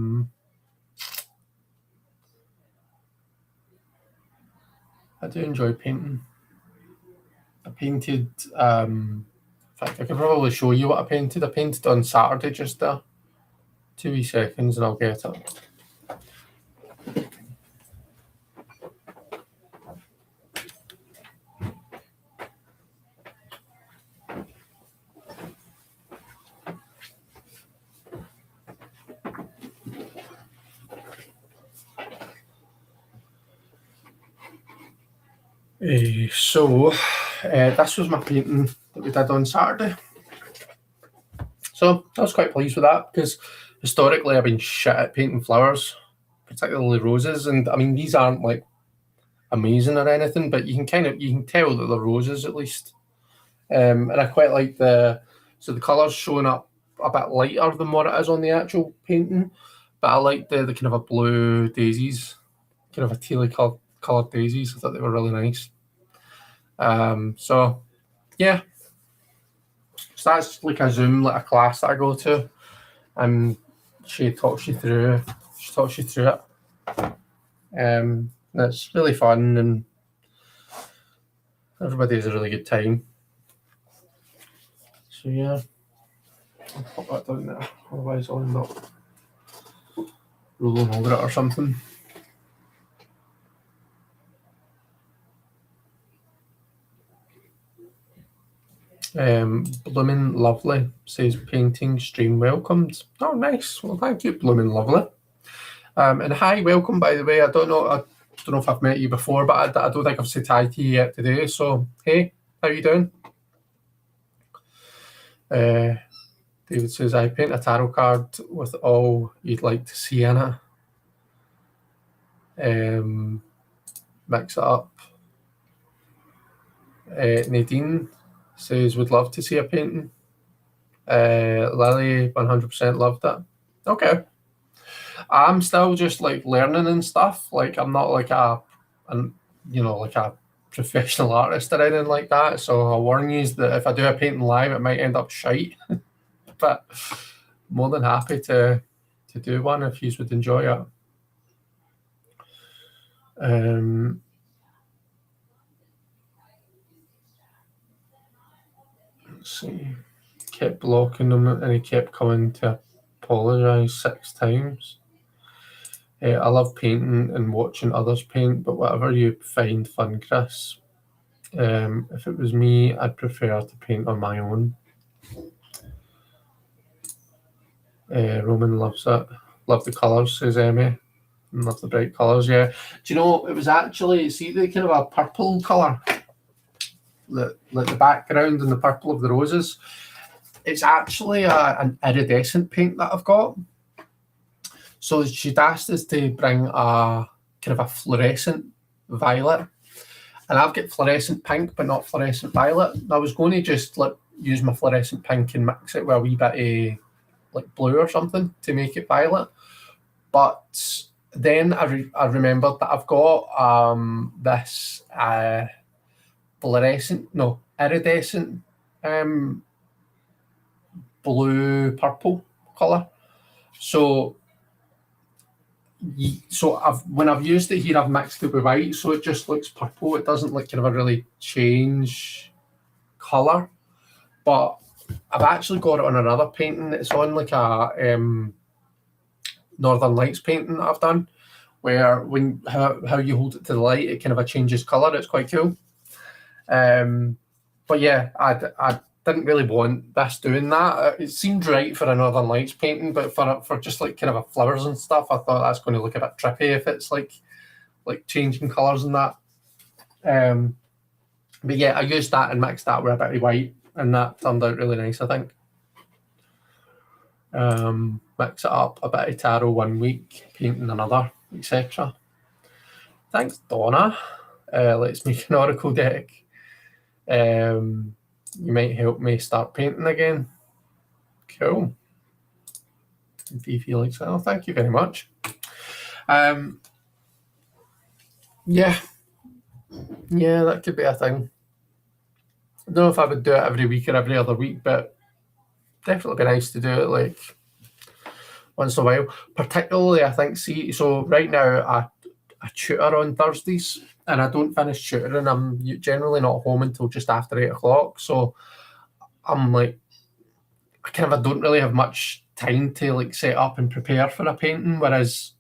do enjoy painting. I painted, in fact, I could probably show you what I painted. I painted on Saturday just there. 2 wee seconds and I'll get it. So this was my painting that we did on Saturday. So I was quite pleased with that because historically I've been shit at painting flowers, particularly roses. And I mean, these aren't like amazing or anything, but you can tell that they're roses at least. And I quite like the colours showing up a bit lighter than what it is on the actual painting. But I like the kind of a blue daisies, kind of a tealy coloured daisies. I thought they were really nice. So yeah. So that's like a Zoom, like a class that I go to, and she talks you through it. It's really fun and everybody has a really good time. So yeah, I'll pop that down there. Otherwise I'll end up rolling over it or something. Bloomin' Lovely says painting stream welcomed. Oh, nice. Well, thank you, Bloomin' Lovely. And hi, welcome, by the way. I don't know if I've met you before, but I don't think I've said hi to you yet today. So, hey, how you doing? David says, I paint a tarot card with all you'd like to see in it. Mix it up. Nadine says, would love to see a painting. Lily 100% loved it. Okay. I'm still just like learning and stuff. Like I'm not like a professional artist or anything like that, so I'll warn you that if I do a painting live, it might end up shite. But more than happy to do one if you would enjoy it. Let's see. Kept blocking him, and he kept coming to apologise 6 times. I love painting and watching others paint, but whatever you find fun, Chris. If it was me, I'd prefer to paint on my own. Roman loves it. Love the colours, says Emmy. Love the bright colours, yeah. Do you know, it was actually, see the kind of a purple colour? Like the background and the purple of the roses. It's actually an iridescent paint that I've got. So she'd asked us to bring a kind of a fluorescent violet. And I've got fluorescent pink, but not fluorescent violet. And I was going to just use my fluorescent pink and mix it with a wee bit of like blue or something to make it violet. But then I remembered that I've got this iridescent blue purple colour. So when I've used it here, I've mixed it with white, so it just looks purple. It doesn't look kind of a really change colour. But I've actually got it on another painting. It's on like a Northern Lights painting that I've done, where when how you hold it to the light, it kind of changes colour. It's quite cool. But yeah, I didn't really want this doing that. It seemed right for a Northern Lights painting, but for just like kind of a flowers and stuff, I thought that's going to look a bit trippy if it's like changing colours and that. But yeah, I used that and mixed that with a bit of white, and that turned out really nice, I think. Mix it up, a bit of tarot one week, painting another, etc. Thanks, Donna. Let's make an oracle deck. You might help me start painting again. Cool. Fifi likes it. Oh, thank you very much. Yeah, that could be a thing. I don't know if I would do it every week or every other week, but definitely be nice to do it like once in a while. Particularly, I think, so right now I tutor on Thursdays, and I don't finish tutoring. I'm generally not home until just after 8 o'clock. So I'm like, I don't really have much time to set up and prepare for a painting. Whereas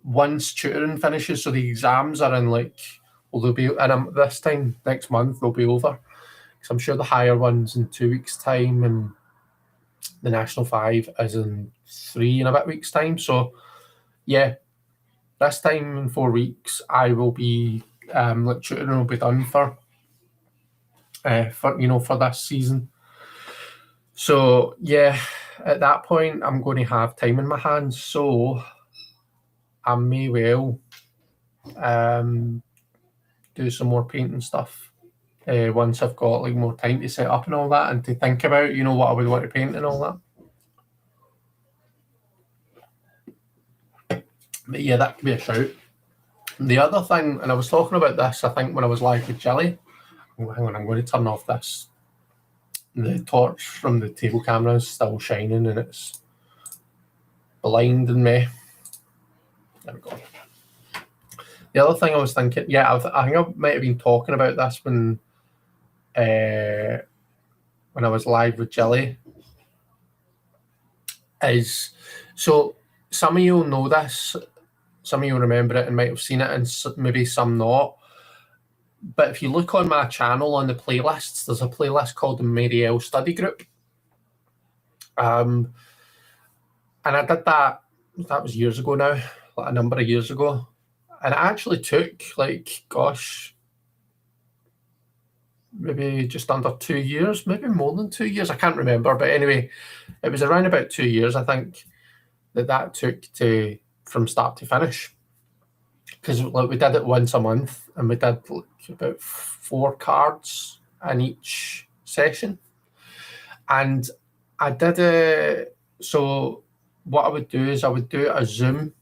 once tutoring finishes, so the exams are in they'll be, and this time next month they'll be over. Because I'm sure the higher one's in 2 weeks' time, and the National 5 is in 3 and a bit weeks' time. So yeah, this time in 4 weeks, I will be tutoring will be done for this season. So yeah, at that point, I'm going to have time in my hands. So I may well do some more painting stuff once I've got more time to set up and all that, and to think about what I would want to paint and all that. But yeah, that could be a shout. The other thing, and I was talking about this, I think, when I was live with Jilly. Oh, hang on, I'm going to turn off this. The torch from the table camera is still shining, and it's blinding me. There we go. The other thing I was thinking, yeah, I think I might have been talking about this when I was live with Jilly. So some of you will know this, some of you will remember it and might have seen it, and maybe some not. But if you look on my channel on the playlists, there's a playlist called the Marielle Study Group. And I did that was years ago now, a number of years ago. And it actually took maybe just under 2 years, maybe more than 2 years. I can't remember. But anyway, it was around about 2 years, I think, that took from start to finish. Because we did it once a month, and we did about 4 cards in each session. And I did it. So what I would do is I would do a Zoom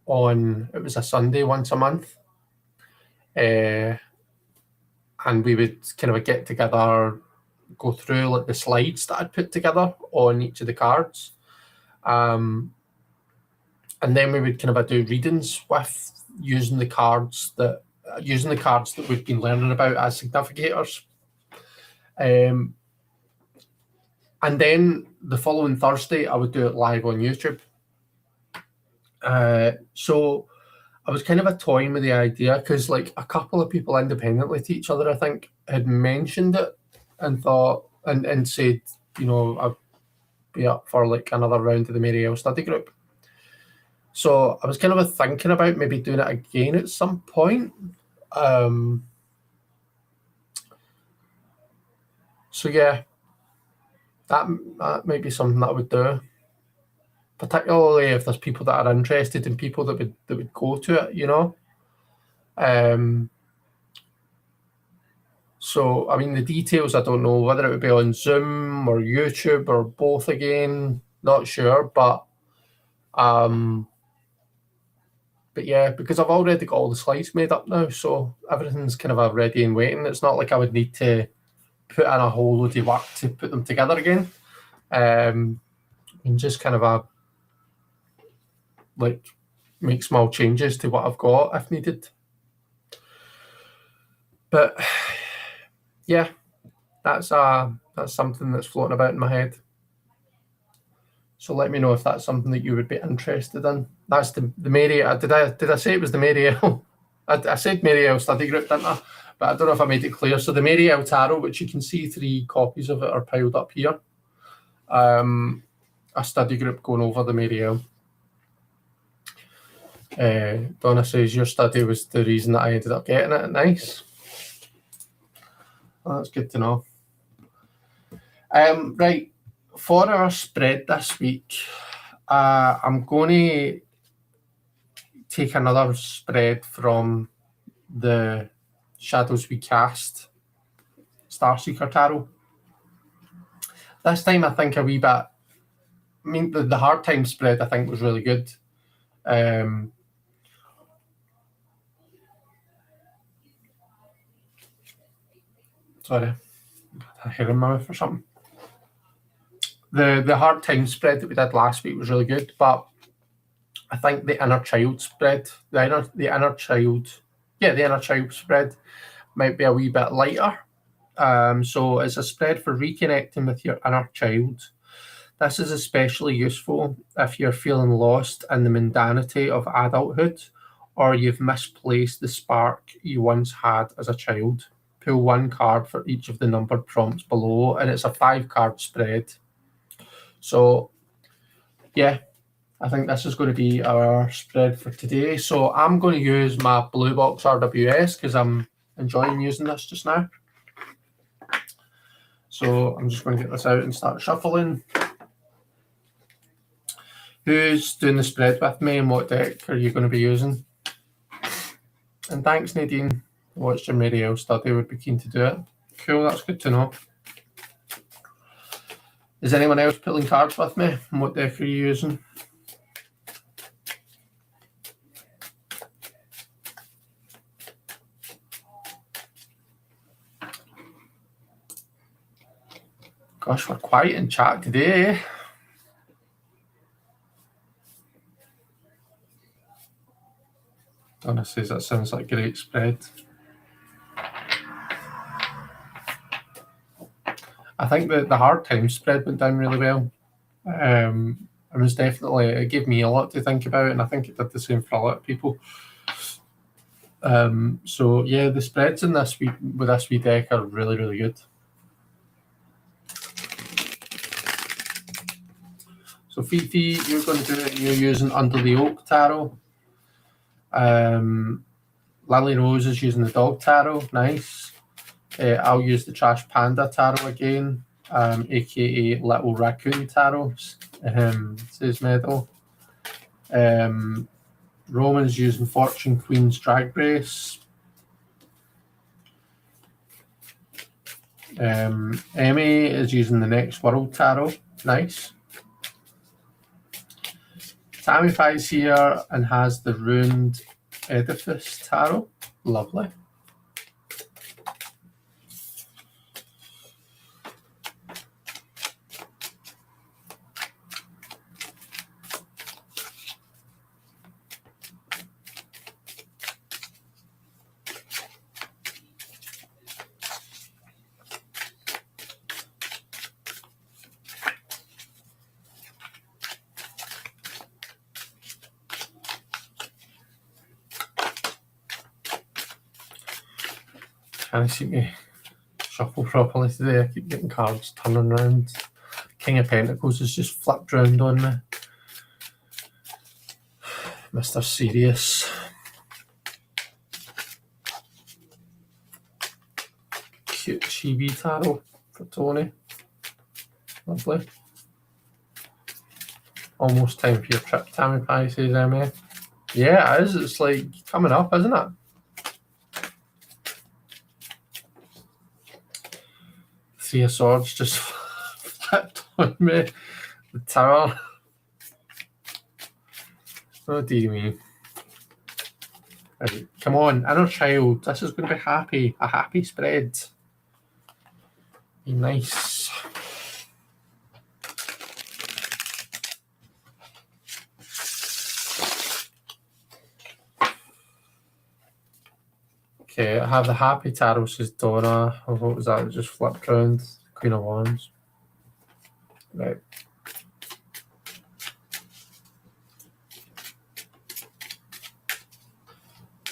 on, it was a Sunday once a month. and we would kind of a get together, go through like the slides that I'd put together on each of the cards. And then we would kind of do readings with using the cards that we've been learning about as significators. And then the following Thursday, I would do it live on YouTube. So I was kind of toying with the idea because like a couple of people independently to each other, I think, had mentioned it and thought and said, you know, I'd be up for like another round of the Mary L study group. So I was kind of thinking about maybe doing it again at some point. So yeah, that might be something that I would do, particularly if there's people that are interested and people that would go to it, you know. So I mean, the details I don't know whether it would be on Zoom or YouTube or both again. Not sure, but yeah, because I've already got all the slides made up now, so everything's kind of ready and waiting. It's not like I would need to put in a whole load of work to put them together again. And just kind of like make small changes to what I've got if needed. But yeah, that's something that's floating about in my head. So let me know if that's something that you would be interested in. That's the Mary. Did I say it was the Mary L? I said Mary L study group, didn't I? But I don't know if I made it clear. So the Mary L Tarot, which you can see 3 copies of it are piled up here. A study group going over the Mary L. Donna says your study was the reason that I ended up getting it. Nice. Well, that's good to know. Right, for our spread this week, I'm going to take another spread from the Shadows We Cast Starseeker Tarot. This time I think a wee bit, I mean, the hard time spread I think was really good. Sorry, I hear in my mouth or something. The hard time spread that we did last week was really good, but I think the inner child spread, the inner child spread might be a wee bit lighter. So it's a spread for reconnecting with your inner child. This is especially useful if you're feeling lost in the mundanity of adulthood or you've misplaced the spark you once had as a child. Pull 1 card for each of the numbered prompts below, and it's a 5-card spread. So yeah, I think this is going to be our spread for today. So I'm going to use my Blue Box RWS because I'm enjoying using this just now. So I'm just going to get this out and start shuffling. Who's doing the spread with me and what deck are you going to be using? And thanks, Nadine. Watched your Mary L study, would be keen to do it. Cool, that's good to know. Is anyone else pulling cards with me? And what deck are you using? Gosh, we're quiet in chat today, eh? Donna says that sounds like a great spread. I think the hard time spread went down really well. It was definitely, it gave me a lot to think about, and I think it did the same for a lot of people. So yeah, the spreads in this week with this wee deck are really, really good. So Fifi, you're going to do it. You're using Under the Oak Tarot. Lily Rose is using the Dog Tarot. Nice. I'll use the Trash Panda Tarot again, aka Little Raccoon Tarot. Says Meadow. Roman's using Fortune Queen's Drag Race. Emmy is using the Next World Tarot. Nice. Tammy Pie's here and has the Ruined Edifice Tarot. Lovely. Can't seem to shuffle properly today. I keep getting cards turning around. King of Pentacles is just flipped round on me. Mr. Serious. Cute chibi tarot for Tony. Lovely. Almost time for your trip, Tammy Pie, says Emma. Yeah, it is. It's like coming up, isn't it? Three of Swords just flipped on me. The Tower. Oh dear me. Right, come on, inner child. This is going to be happy. A happy spread. Be nice. Okay, I have the happy tarot, says Donna. Oh, what was that? It just flipped around. Queen of Wands. Right.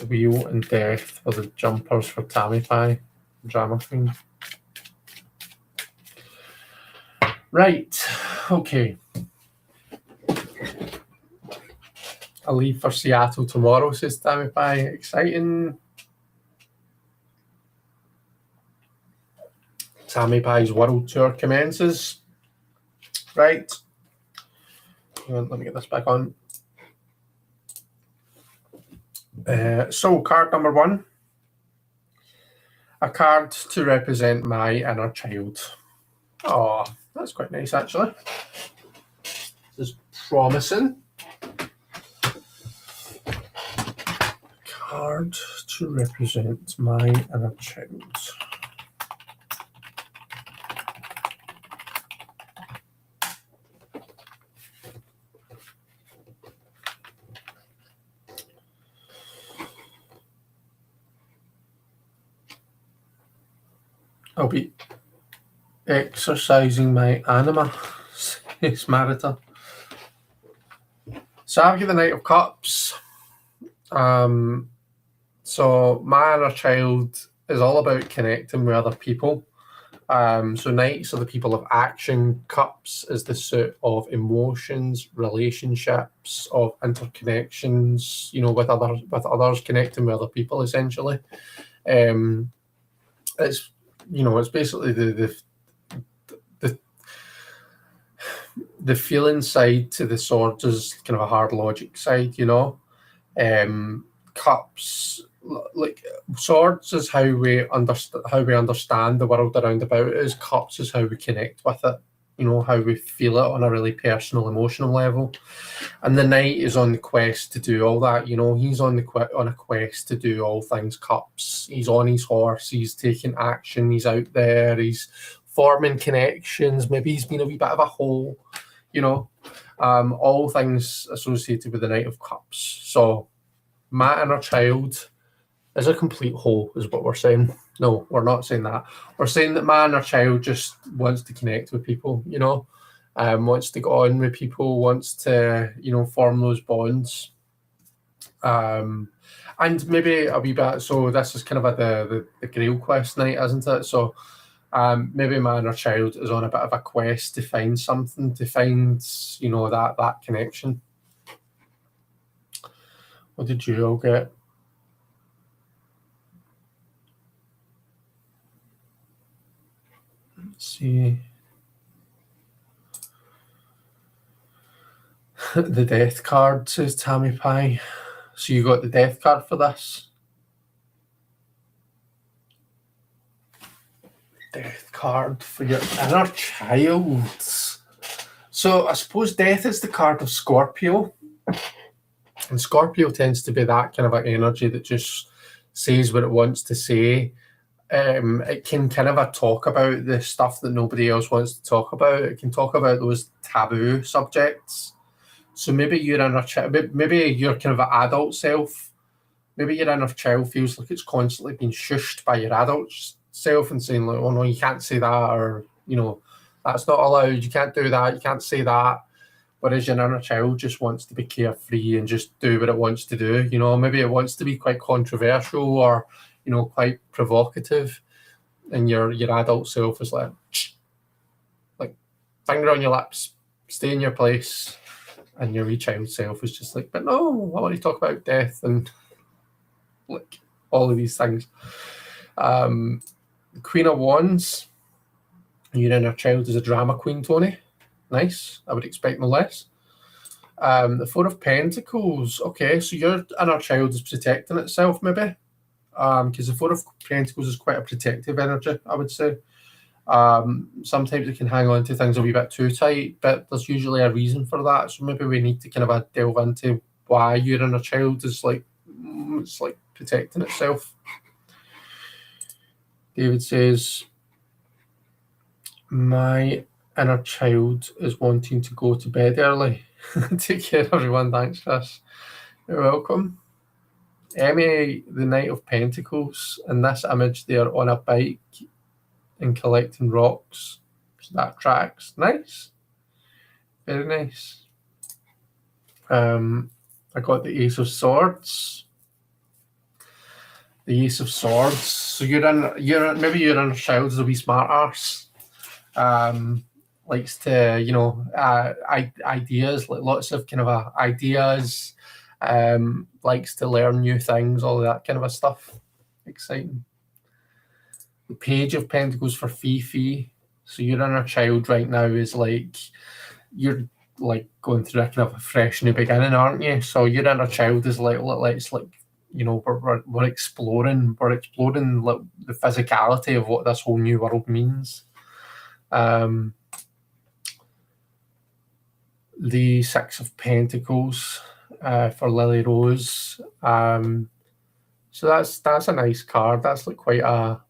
The Wheel and Death for the jumpers for Tammy Pie. Drama Queen. Right. Okay. I'll leave for Seattle tomorrow, says Tammy Pie. Exciting. Tammy Pie's world tour commences. Right. Let me get this back on. So, card number 1. A card to represent my inner child. Oh, that's quite nice, actually. This is promising. Card to represent my inner child. I'll be exercising my anima, says Marita. So I've got the Knight of Cups. So my inner child is all about connecting with other people. So Knights are the people of action. Cups is the suit of emotions, relationships, of interconnections. You know, with others, connecting with other people. Essentially, it's it's basically the feeling side to the Swords is kind of a hard logic side. Cups, like Swords is how we understand the world around about us. Cups is how we connect with it, how we feel it on a really personal, emotional level. And the Knight is on the quest to do all that. He's on a quest to do all things Cups. He's on his horse, he's taking action, he's out there, he's forming connections, maybe he's been a wee bit of a hole, all things associated with the Knight of Cups. So my inner child is a complete whole, is what we're saying. No, we're not saying that. We're saying that my inner child just wants to connect with people, wants to go on with people, wants to, form those bonds. And maybe a wee bit, so this is kind of the Grail Quest night, isn't it? So maybe my inner child is on a bit of a quest to find something, to find, that connection. What did you all get? Let's see. The Death card, says Tammy Pie. So you got the Death card for this? Death card for your inner child. So I suppose Death is the card of Scorpio. And Scorpio tends to be that kind of an energy that just says what it wants to say. It can kind of talk about the stuff that nobody else wants to talk about. It can talk about those taboo subjects. So maybe your inner child, maybe your kind of an adult self, maybe your inner child feels like it's constantly being shushed by your adult self and saying like, oh no, you can't say that, or that's not allowed, you can't do that, you can't say that. Whereas your inner child just wants to be carefree and just do what it wants to do. Maybe it wants to be quite controversial, or quite provocative, and your adult self is like finger on your lips, stay in your place, and your wee child self is just like, but no, I want to talk about death and like all of these things. Queen of Wands, your inner child is a drama queen, Tony. Nice. I would expect no less. The Four of Pentacles. Okay, so your inner child is protecting itself, maybe. Because the Four of Pentacles is quite a protective energy, I would say. Sometimes it can hang on to things a wee bit too tight, but there's usually a reason for that. So maybe we need to kind of delve into why your inner child is it's like protecting itself. David says, my inner child is wanting to go to bed early. Take care, everyone. Thanks, Chris. You're welcome. Emmy, the Knight of Pentacles, in this image, they're on a bike and collecting rocks. So that tracks. Nice. Very nice. I got the Ace of Swords. The Ace of Swords. So maybe your inner child is a wee smart arse. Likes to, ideas, like lots of kind of ideas. Likes to learn new things, all of that kind of a stuff. Exciting. The Page of Pentacles for Fifi. So your inner child right now is like, you're like going through a kind of a fresh new beginning, aren't you? So your inner child is like it's like, we're exploring like the physicality of what this whole new world means. The Six of Pentacles for Lily Rose. So that's a nice card. That's like quite a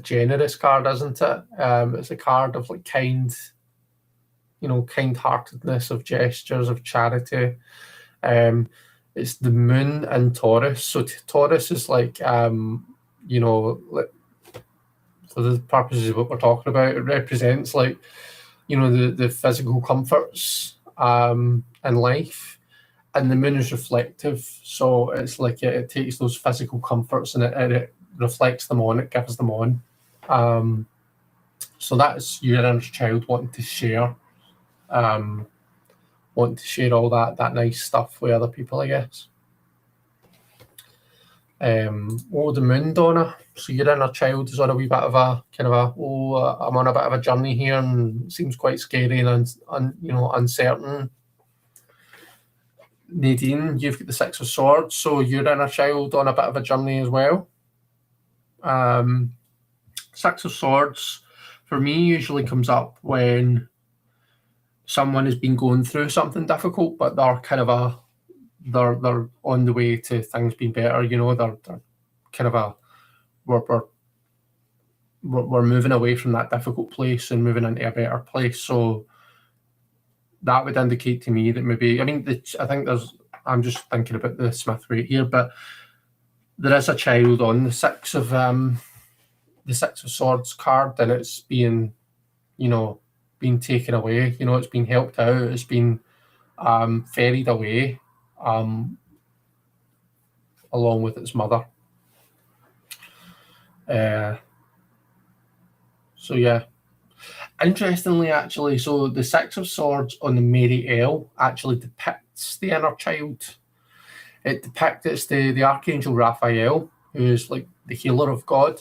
generous card, isn't it? It's a card of like kind-heartedness, of gestures, of charity. It's the Moon in Taurus. So Taurus is like, for the purposes of what we're talking about, it represents like, the physical comforts in life. And the moon is reflective, so it's like it takes those physical comforts and it reflects them on, it gives them on. So that's your inner child wanting to share all that nice stuff with other people, I guess. The Moon, Donna. So your inner child is on a wee bit of a kind of I'm on a bit of a journey here, and it seems quite scary and uncertain. Nadine, you've got the Six of Swords, so your inner child on a bit of a journey as well. Six of Swords for me usually comes up when someone has been going through something difficult, but they're kind of they're on the way to things being better. They're kind of we're moving away from that difficult place and moving into a better place. So that would indicate to me that maybe, I'm just thinking about the Smith rate here, but there is a child on the Six of Swords card, and it's being taken away. It's been helped out. It's been ferried away, along with its mother. So yeah. Interestingly, actually, so the Six of Swords on the Mary L actually depicts the inner child. It depicts the Archangel Raphael, who is like the healer of God.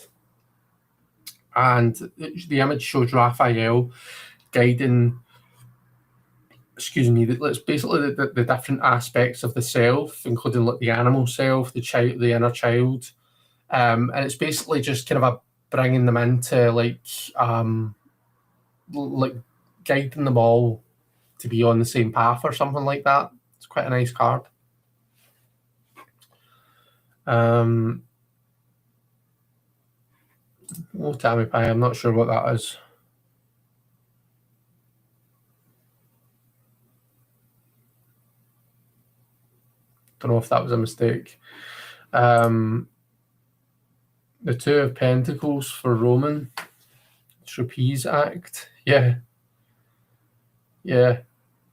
And the image shows Raphael guiding, it's basically the different aspects of the self, including like the animal self, the inner child. And it's basically just kind of bringing them into like guiding them all to be on the same path or something like that. It's quite a nice card. Tammy Pie, I'm not sure what that is. Don't know if that was a mistake. The Two of Pentacles for Roman. Trapeze act. Yeah.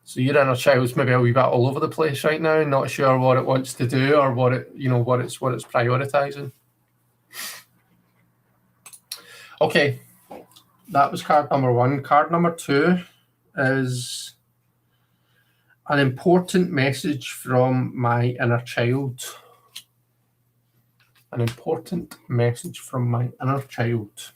So your inner child's maybe a wee bit all over the place right now, not sure what it wants to do or what it's prioritizing. Okay, that was card number 1. Card number 2 is an important message from my inner child. An important message from my inner child.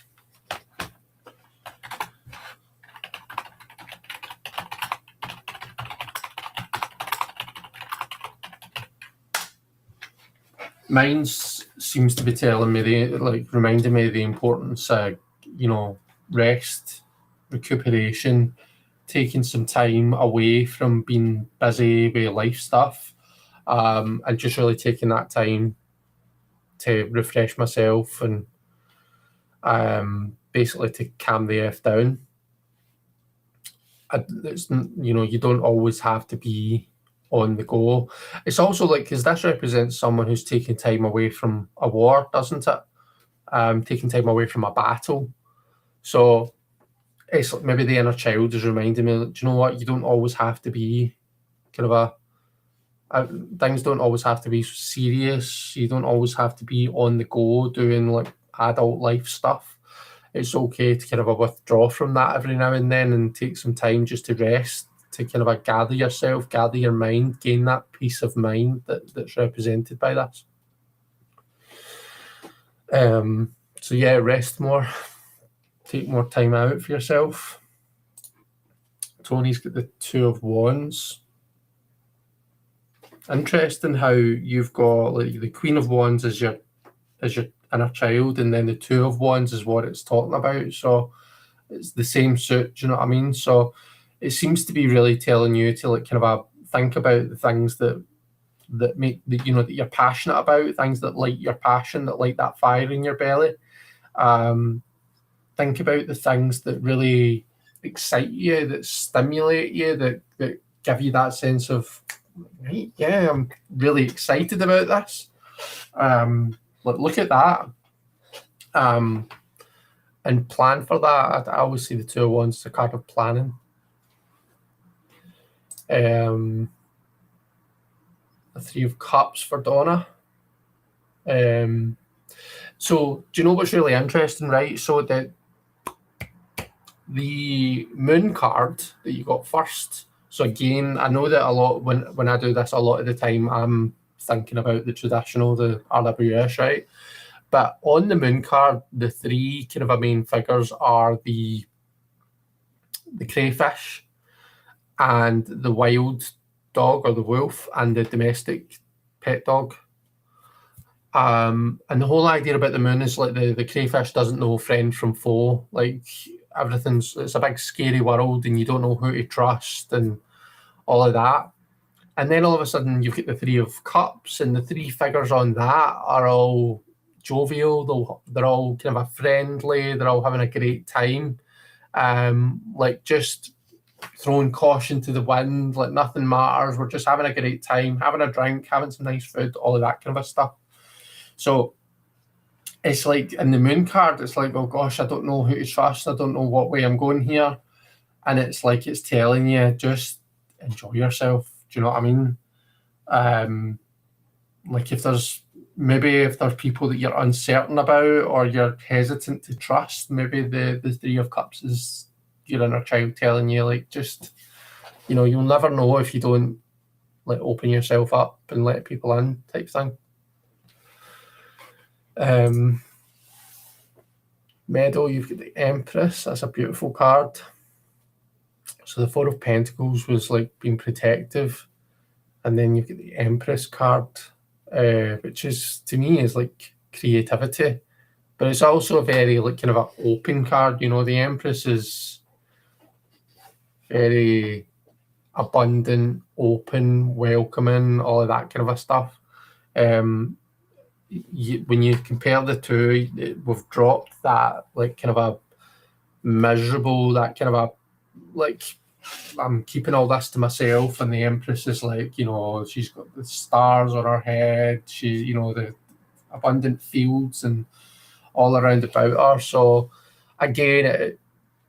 Mine seems to be telling me reminding me of the importance of, rest, recuperation, taking some time away from being busy with life stuff, and just really taking that time to refresh myself and basically to calm the F down. You don't always have to be on the go. It's also because this represents someone who's taking time away from a war, doesn't it? Taking time away from a battle. So it's maybe the inner child is reminding me, do you know what? You don't always have to be kind of things don't always have to be serious. You don't always have to be on the go doing adult life stuff. It's okay to kind of withdraw from that every now and then and take some time just to rest, to kind of gather yourself, gather your mind, gain that peace of mind that's represented by this. So yeah, rest more, take more time out for yourself. Tony's got the 2 of Wands. Interesting how you've got the Queen of Wands as your inner child, and then the 2 of Wands is what it's talking about. So it's the same suit, do you know what I mean? So it seems to be really telling you to kind of think about the things that make that you're passionate about, things that light your passion, that light that fire in your belly. Think about the things that really excite you, that stimulate you, that give you that sense of, right, yeah, I'm really excited about this. Look at that. And plan for that. I always see the 2 of Wands as a card of planning. The 3 of Cups for Donna. So do you know what's really interesting, right? So that the Moon card that you got first. So again, I know that a lot when I do this, a lot of the time I'm thinking about the traditional, the RWS, right? But on the Moon card, the 3 kind of main figures are the crayfish and the wild dog or the wolf and the domestic pet dog. And the whole idea about the moon is the crayfish doesn't know friend from foe. It's a big scary world and you don't know who to trust and all of that. And then all of a sudden you've got the 3 of Cups, and the 3 figures on that are all jovial. They're all kind of friendly. They're all having a great time. Just throwing caution to the wind, nothing matters. We're just having a great time, having a drink, having some nice food, all of that kind of stuff. So it's in the Moon card, it's oh gosh, I don't know who to trust. I don't know what way I'm going here. And it's it's telling you, just enjoy yourself. Do you know what I mean? If there's people that you're uncertain about or you're hesitant to trust, maybe the 3 of Cups is your inner child telling you, just, you'll never know if you don't open yourself up and let people in, type thing. Meadow, you've got the Empress. That's a beautiful card. So the 4 of Pentacles was being protective, and then you've got the Empress card, which is, to me, is creativity, but it's also a very kind of an open card. The Empress is very abundant, open, welcoming, all of that kind of stuff. When you compare the 2, we've dropped that kind of a miserable, that kind of a I'm keeping all this to myself, and the Empress is she's got the stars on her head, she's the abundant fields and all around about her. So again, it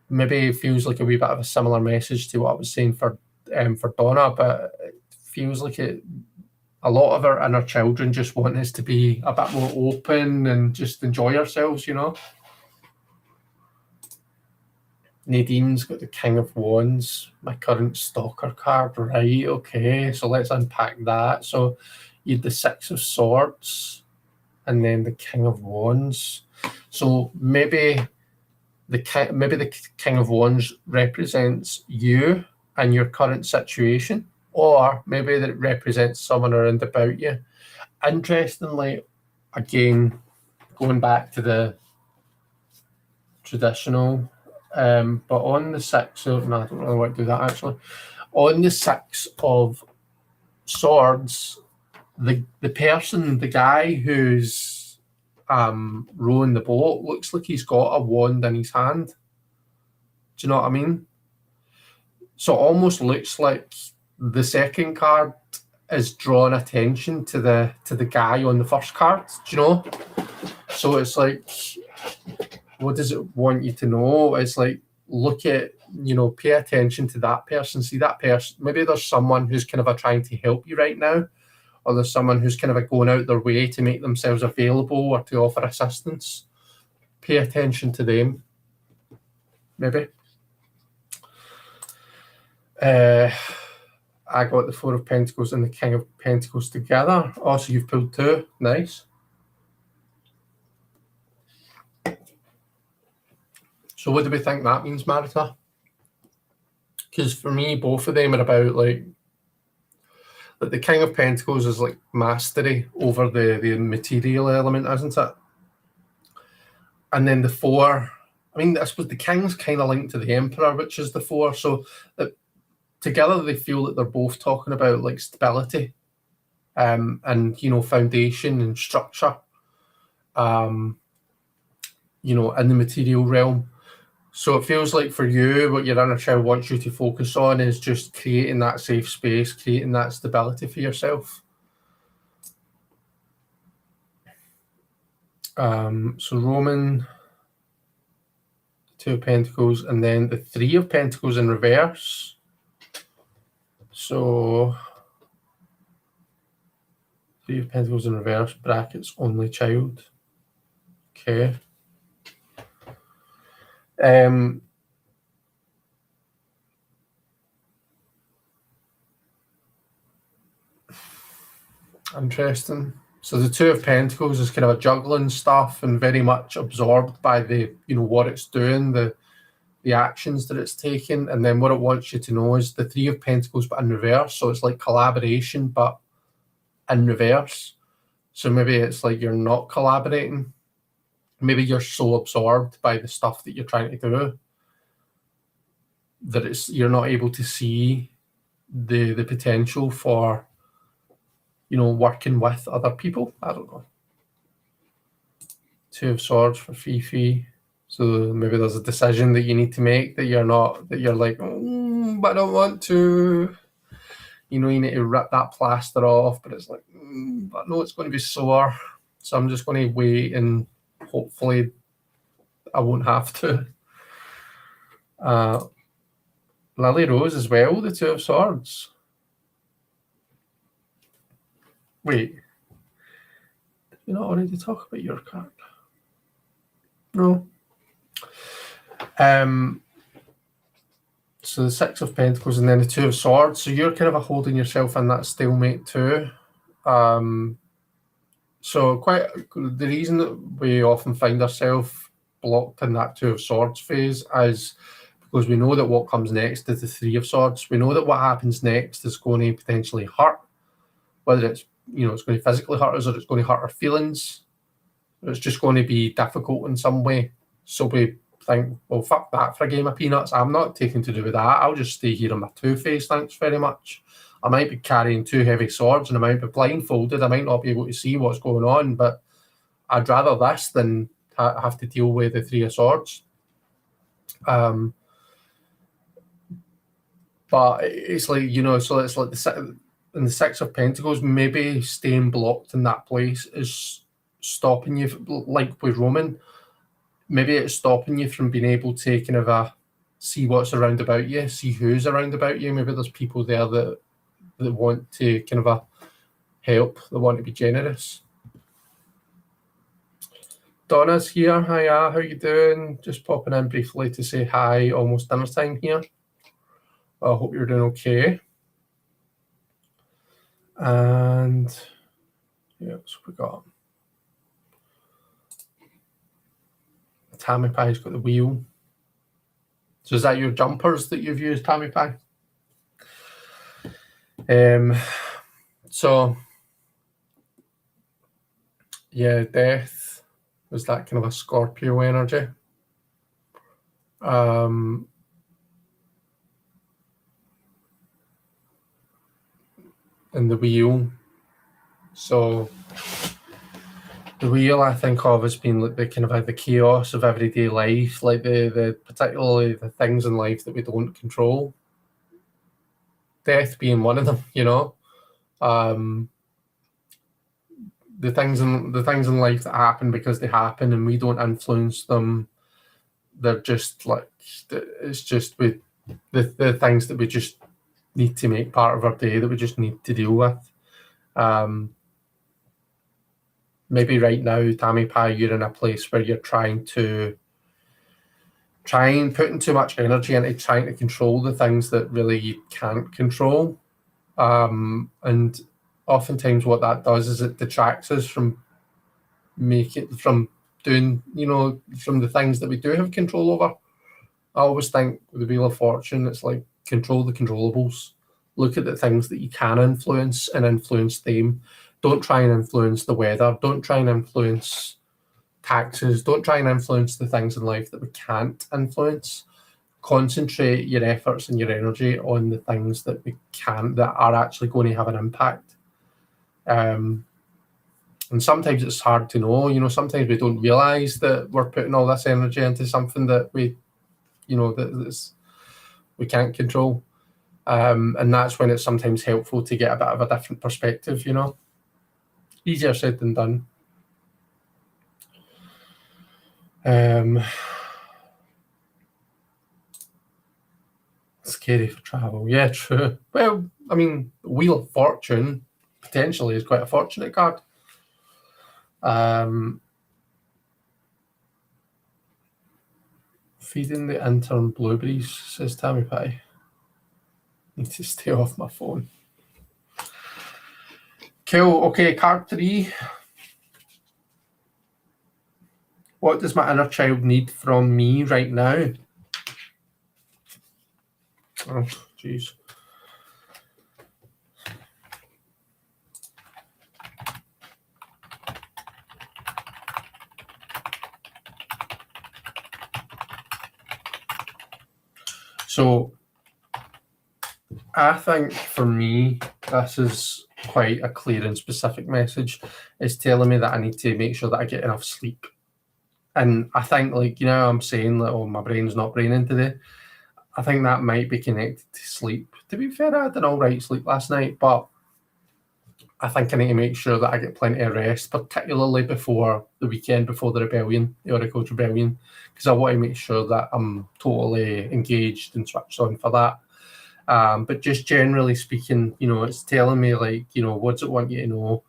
maybe feels like a wee bit of a similar message to what I was saying for Donna, but it feels like a lot of our inner children just want us to be a bit more open and just enjoy ourselves, you know. Nadine's got the King of Wands, my current stalker card. Right, okay, so let's unpack that. So you had the Six of Swords and then the King of Wands. So maybe the King of Wands represents you and your current situation, or maybe that it represents someone around about you. Interestingly, again, going back to the traditional, but on the Six of, no, I don't really want to do that actually. On the Six of Swords, the person, the guy who's rowing the boat, looks like he's got a wand in his hand. Do you know what I mean? So it almost looks like the second card is drawing attention to the guy on the first card. Do you know? So it's like, what does it want you to know? It's like, look at, pay attention to that person. See that person. Maybe there's someone who's kind of trying to help you right now, or there's someone who's kind of going out their way to make themselves available or to offer assistance. Pay attention to them, maybe. I got the Four of Pentacles and the King of Pentacles together. Oh, so you've pulled two. Nice. So what do we think that means, Marita? Because for me, both of them are about like the King of Pentacles is like mastery over the material element, isn't it? And then the Four, I mean, I suppose the King's kind of linked to the Emperor, which is the Four. So that together they feel that they're both talking about like stability, and foundation and structure, in the material realm. So it feels like for you, what your inner child wants you to focus on is just creating that safe space, creating that stability for yourself. So Roman, Two of Pentacles, and then the Three of Pentacles in reverse. So Three of Pentacles in reverse, brackets, only child. Okay. Interesting. So the Two of Pentacles is kind of a juggling stuff and very much absorbed by the, what it's doing, the actions that it's taking. And then what it wants you to know is the Three of Pentacles, but in reverse. So it's like collaboration, but in reverse. So maybe it's like you're not collaborating. Maybe you're so absorbed by the stuff that you're trying to do that you're not able to see the potential for, working with other people. I don't know. Two of Swords for Fifi. So maybe there's a decision that you need to make that you're like, but I don't want to. You need to rip that plaster off, but it's like, but no, it's going to be sore. So I'm just going to wait and hopefully I won't have to. Lily Rose as well, the Two of Swords. Wait, did we not already talk about your card? No. So the Six of Pentacles and then the Two of Swords. So you're kind of holding yourself in that stalemate too. So the reason that we often find ourselves blocked in that Two of Swords phase is because we know that what comes next is the Three of Swords. We know that what happens next is going to potentially hurt, whether it's it's going to physically hurt us or it's going to hurt our feelings. It's just going to be difficult in some way. So we think, well, fuck that for a game of peanuts. I'm not taking to do with that. I'll just stay here on my Two-Face, thanks very much. I might be carrying two heavy swords and I might be blindfolded. I might not be able to see what's going on, but I'd rather this than have to deal with the Three of Swords. But it's like, so it's like the Six of Pentacles, maybe staying blocked in that place is stopping you, like with Roman. Maybe it's stopping you from being able to kind of see what's around about you, see who's around about you. Maybe there's people there that want to kind of help. They want to be generous. Donna's here. Hiya, how you doing? Just popping in briefly to say hi. Almost dinner time here. I hope you're doing okay. And yeah, so we got Tammy Pie's got the wheel. So is that your jumpers that you've used, Tammy Pie? So yeah, death was that kind of a Scorpio energy. And the wheel. So the wheel I think of as being like the kind of like the chaos of everyday life, like the particularly the things in life that we don't control. Death being one of them, you know. The things in life that happen because they happen and we don't influence them. They're just like, it's just with the things that we just need to make part of our day, that we just need to deal with. Maybe right now, Tammy Pie, you're in a place where you're trying putting too much energy into trying to control the things that really you can't control. And oftentimes what that does is it detracts us from doing, from the things that we do have control over. I always think with the Wheel of Fortune, it's like control the controllables. Look at the things that you can influence and influence them. Don't try and influence the weather. Don't try and influence taxes. Don't try and influence the things in life that we can't influence. Concentrate your efforts and your energy on the things that we can, that are actually going to have an impact. And sometimes it's hard to know, sometimes we don't realize that we're putting all this energy into something that we can't control. And that's when it's sometimes helpful to get a bit of a different perspective, Easier said than done. Scary for travel. Yeah, true. Well, I mean, Wheel of Fortune potentially is quite a fortunate card. Feeding the intern blueberries, says Tammy Pie. Need to stay off my phone. Cool. Okay, card 3. What does my inner child need from me right now? Oh, jeez. So I think for me, this is quite a clear and specific message. It's telling me that I need to make sure that I get enough sleep. And I think, I'm saying that, my brain's not braining today. I think that might be connected to sleep. To be fair, I had an all right sleep last night, but I think I need to make sure that I get plenty of rest, particularly before the weekend, before the Oracle's Rebellion, because I want to make sure that I'm totally engaged and switched on for that. But just generally speaking, it's telling me, what does it want you to know?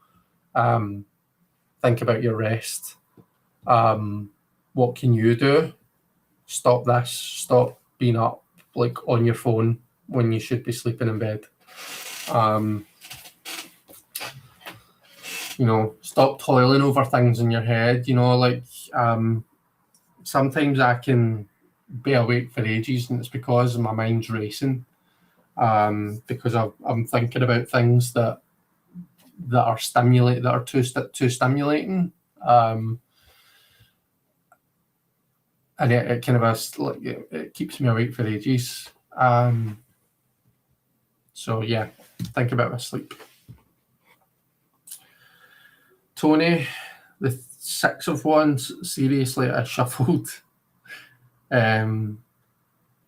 Think about your rest. What can you do? Stop this. Stop being up, on your phone when you should be sleeping in bed. Stop toiling over things in your head. Sometimes I can be awake for ages, and it's because my mind's racing. Because I'm thinking about things that are too stimulating. And it kind of it keeps me awake for ages. So yeah, think about my sleep. Tony, the 6 of Wands, seriously, I shuffled. But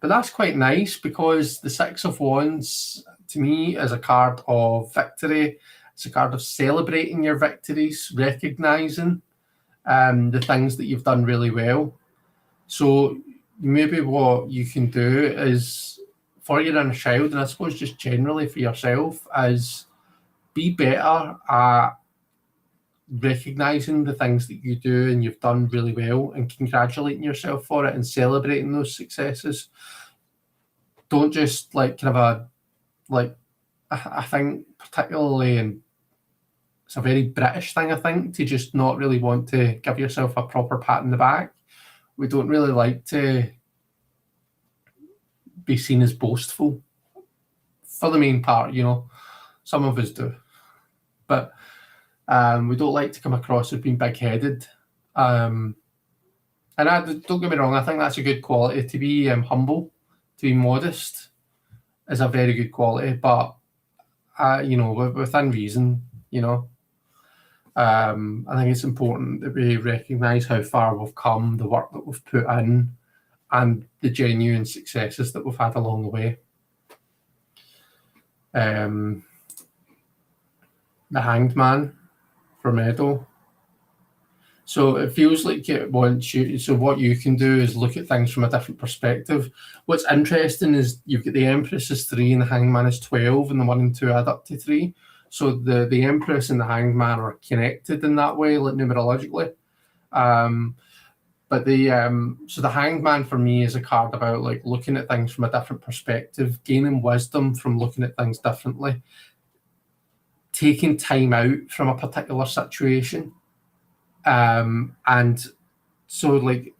that's quite nice, because the 6 of Wands, to me, is a card of victory. It's a card of celebrating your victories, recognising the things that you've done really well. So maybe what you can do is, for your inner child, and I suppose just generally for yourself, is be better at recognizing the things that you do and you've done really well and congratulating yourself for it and celebrating those successes. Don't just like kind of a like I think particularly, and it's a very British thing, I think, to just not really want to give yourself a proper pat in the back. We don't really like to be seen as boastful for the main part, you know. Some of us do, but we don't like to come across as being big-headed. And don't get me wrong, I think that's a good quality. To be humble, to be modest, is a very good quality. But you know, within reason, you know. I think it's important that we recognise how far we've come, the work that we've put in, and the genuine successes that we've had along the way. The Hanged Man from Edo. So it feels like it wants you. So what you can do is look at things from a different perspective. What's interesting is you've got the Empress is 3 and the Hanged Man is 12, and the 1 and 2 add up to 3. So the Empress and the Hanged Man are connected in that way, like numerologically. But so the Hanged Man for me is a card about like looking at things from a different perspective, gaining wisdom from looking at things differently, taking time out from a particular situation. And so like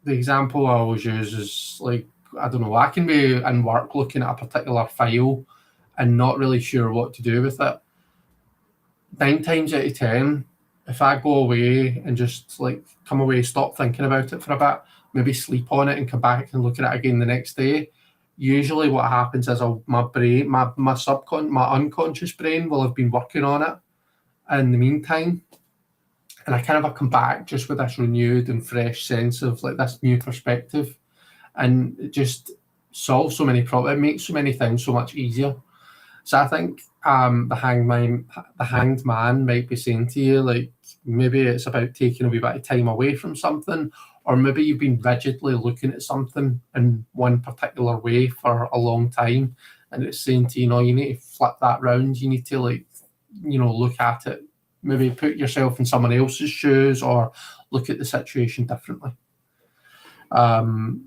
the example I always use is like, I don't know, I can be in work looking at a particular file and not really sure what to do with it. 9 times out of 10, if I go away and just like come away, stop thinking about it for a bit, maybe sleep on it and come back and look at it again the next day, usually what happens is my brain, my unconscious brain will have been working on it in the meantime. And I kind of come back just with this renewed and fresh sense of like this new perspective, and it just solves so many problems. It makes so many things so much easier. So I think the Hanged Man might be saying to you, like, maybe it's about taking a wee bit of time away from something, or maybe you've been rigidly looking at something in one particular way for a long time, and it's saying to you, you need to flip that round. You need to like, look at it. Maybe put yourself in someone else's shoes or look at the situation differently. Donna,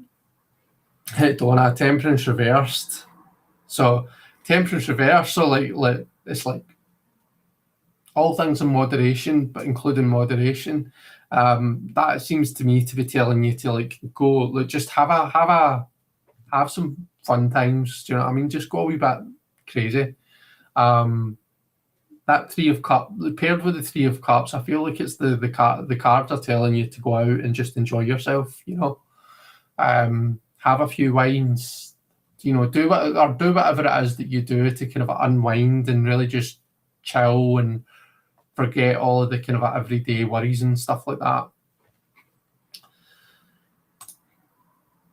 temperance reversed. So temperance reversed, so like it's like all things in moderation, but including moderation. That seems to me to be telling you to like go, like just have some fun times. Do you know what I mean? Just go a wee bit crazy. That 3 of Cups, paired with the 3 of Cups, I feel like it's the cards are telling you to go out and just enjoy yourself, have a few wines, do whatever it is that you do to kind of unwind and really just chill and forget all of the kind of everyday worries and stuff like that.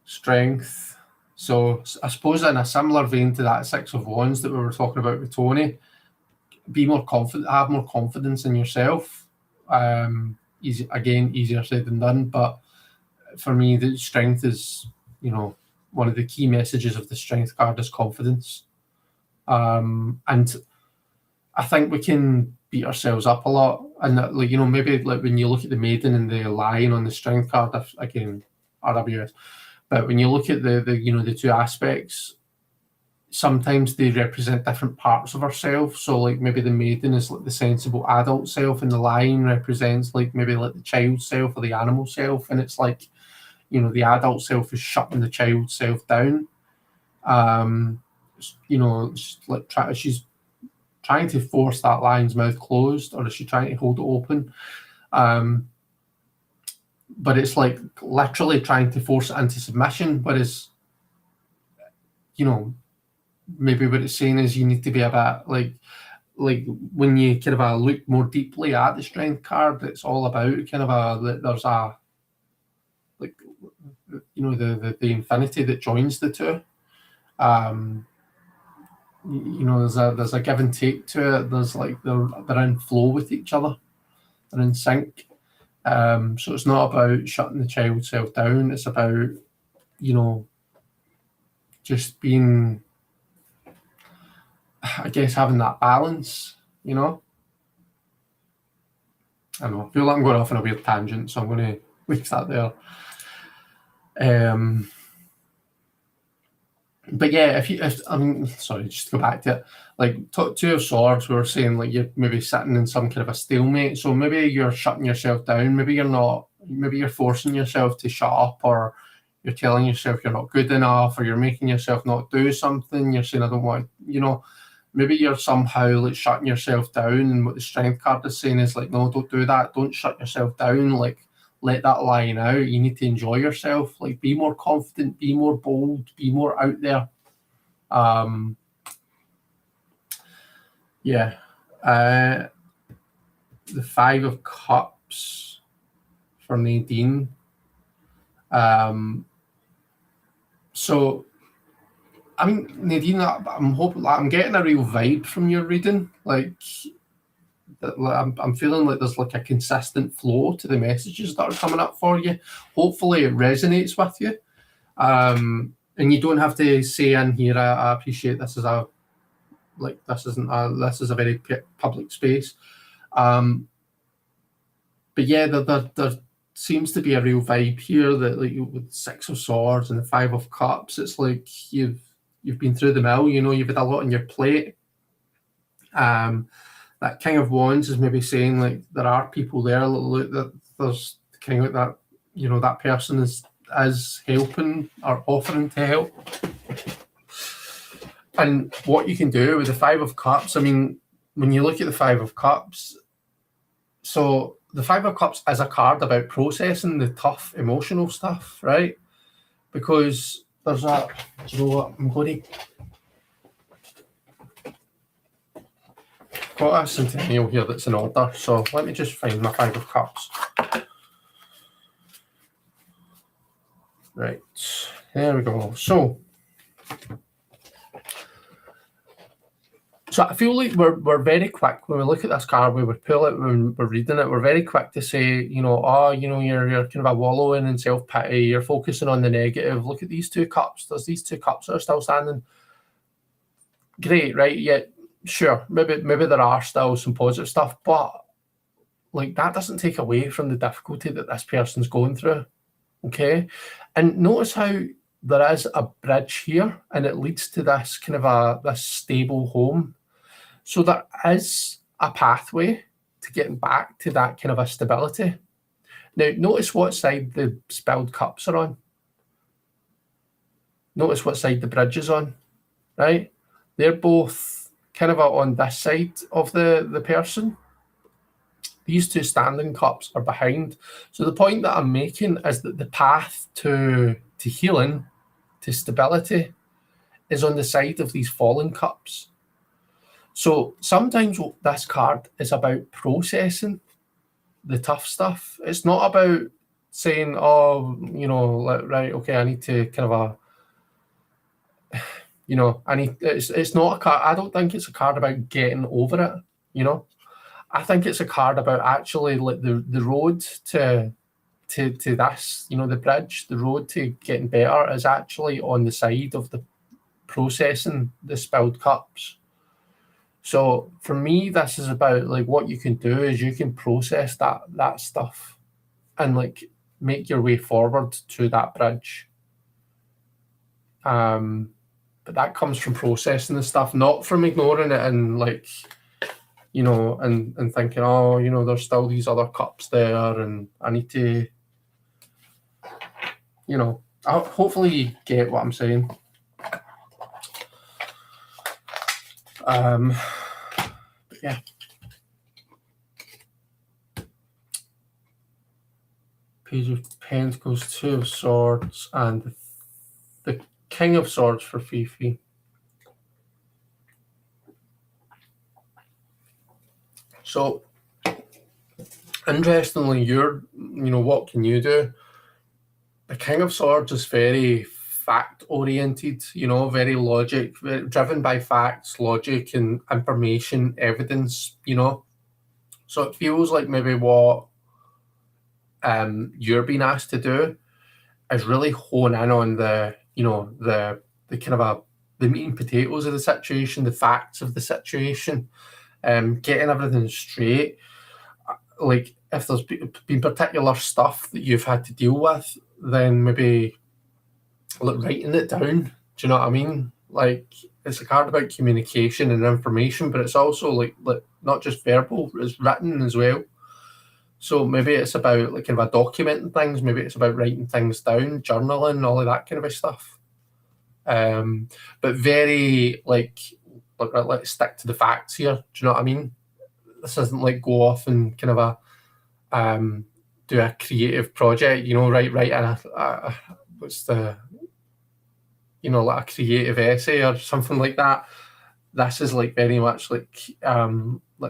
Strength. So I suppose in a similar vein to that 6 of Wands that we were talking about with Tony, be more confident, have more confidence in yourself. Easier said than done, but for me, the strength is, one of the key messages of the strength card is confidence. And I think we can beat ourselves up a lot. And that, maybe like when you look at the Maiden and the Lion on the strength card, again, RWS, but when you look at the 2 aspects, sometimes they represent different parts of ourselves. So like maybe the Maiden is like the sensible adult self, and the Lion represents like maybe like the child self or the animal self. And it's like, the adult self is shutting the child self down. She's trying to force that lion's mouth closed, or is she trying to hold it open? But it's like literally trying to force it into submission, whereas, maybe what it's saying is you need to be a bit like when you kind of look more deeply at the strength card, it's all about kind of there's a like the infinity that joins the 2. There's a give and take to it. There's like they're in flow with each other, they're in sync. So it's not about shutting the child self down, it's about just being, I guess, having that balance, you know? I know, I feel like I'm going off on a weird tangent, so I'm going to leave that there. But yeah, sorry, just to go back to it, like Two of Swords, we were saying like you're maybe sitting in some kind of a stalemate, so maybe you're shutting yourself down, maybe you're forcing yourself to shut up, or you're telling yourself you're not good enough, or you're making yourself not do something, you're saying I don't want, maybe you're somehow like shutting yourself down, and what the Strength card is saying is like, no, don't do that, don't shut yourself down, like let that line out. You need to enjoy yourself, like be more confident, be more bold, be more out there. The Five of Cups for Nadine. So I mean, Nadine, I'm getting a real vibe from your reading. Like I'm feeling like there's like a consistent flow to the messages that are coming up for you. Hopefully it resonates with you. And you don't have to say in here, I appreciate this is a very public space. But yeah, there seems to be a real vibe here that like with Six of Swords and the Five of Cups, it's like you've been through the mill, you've had a lot on your plate. That King of Wands is maybe saying like there are people there, look, that there's kind of that, that person is helping or offering to help. And what you can do with the Five of Cups, I mean, when you look at the Five of Cups, so the Five of Cups is a card about processing the tough emotional stuff, right? Because there's do you know what, I'm going to got a centennial here that's in order, so let me just find my Five of Cups. Right, there we go. So I feel like we're very quick when we look at this card, we would pull it when we're reading it, we're very quick to say, you're kind of a wallowing in self-pity, you're focusing on the negative. Look at these two cups, there's these two cups that are still standing. Great, right? Yeah, sure, maybe there are still some positive stuff, but like that doesn't take away from the difficulty that this person's going through. Okay, and notice how there is a bridge here, and it leads to this kind of this stable home. So there is a pathway to getting back to that kind of a stability. Now, notice what side the spilled cups are on. Notice what side the bridge is on, right? They're both kind of on this side of the person. These two standing cups are behind. So the point that I'm making is that the path to healing, to stability, is on the side of these fallen cups. So sometimes this card is about processing the tough stuff. It's not about saying, right, okay, I need to kind of it's not a card. I don't think it's a card about getting over it, I think it's a card about actually like the road to this, the bridge, the road to getting better is actually on the side of the processing the spilled cups. So for me, this is about like what you can do is you can process that stuff and like make your way forward to that bridge. But that comes from processing the stuff, not from ignoring it and like, and thinking, there's still these other cups there and I need to, hopefully you get what I'm saying. Yeah. Page of Pentacles, Two of Swords, and the King of Swords for Fifi. So, interestingly, what can you do? The King of Swords is very fact-oriented, very logic, very driven by facts, logic, and information, evidence, So it feels like maybe what you're being asked to do is really hone in on the kind of the meat and potatoes of the situation, the facts of the situation, getting everything straight. Like, if there's been particular stuff that you've had to deal with, then maybe like writing it down. Do you know what I mean? Like, it's a card about communication and information, but it's also like not just verbal, it's written as well. So maybe it's about like kind of documenting things, maybe it's about writing things down, journaling, all of that kind of stuff. But very like let's stick to the facts here. Do you know what I mean? This isn't like go off and kind of do a creative project, write what's the, like a creative essay or something like that. This is like very much like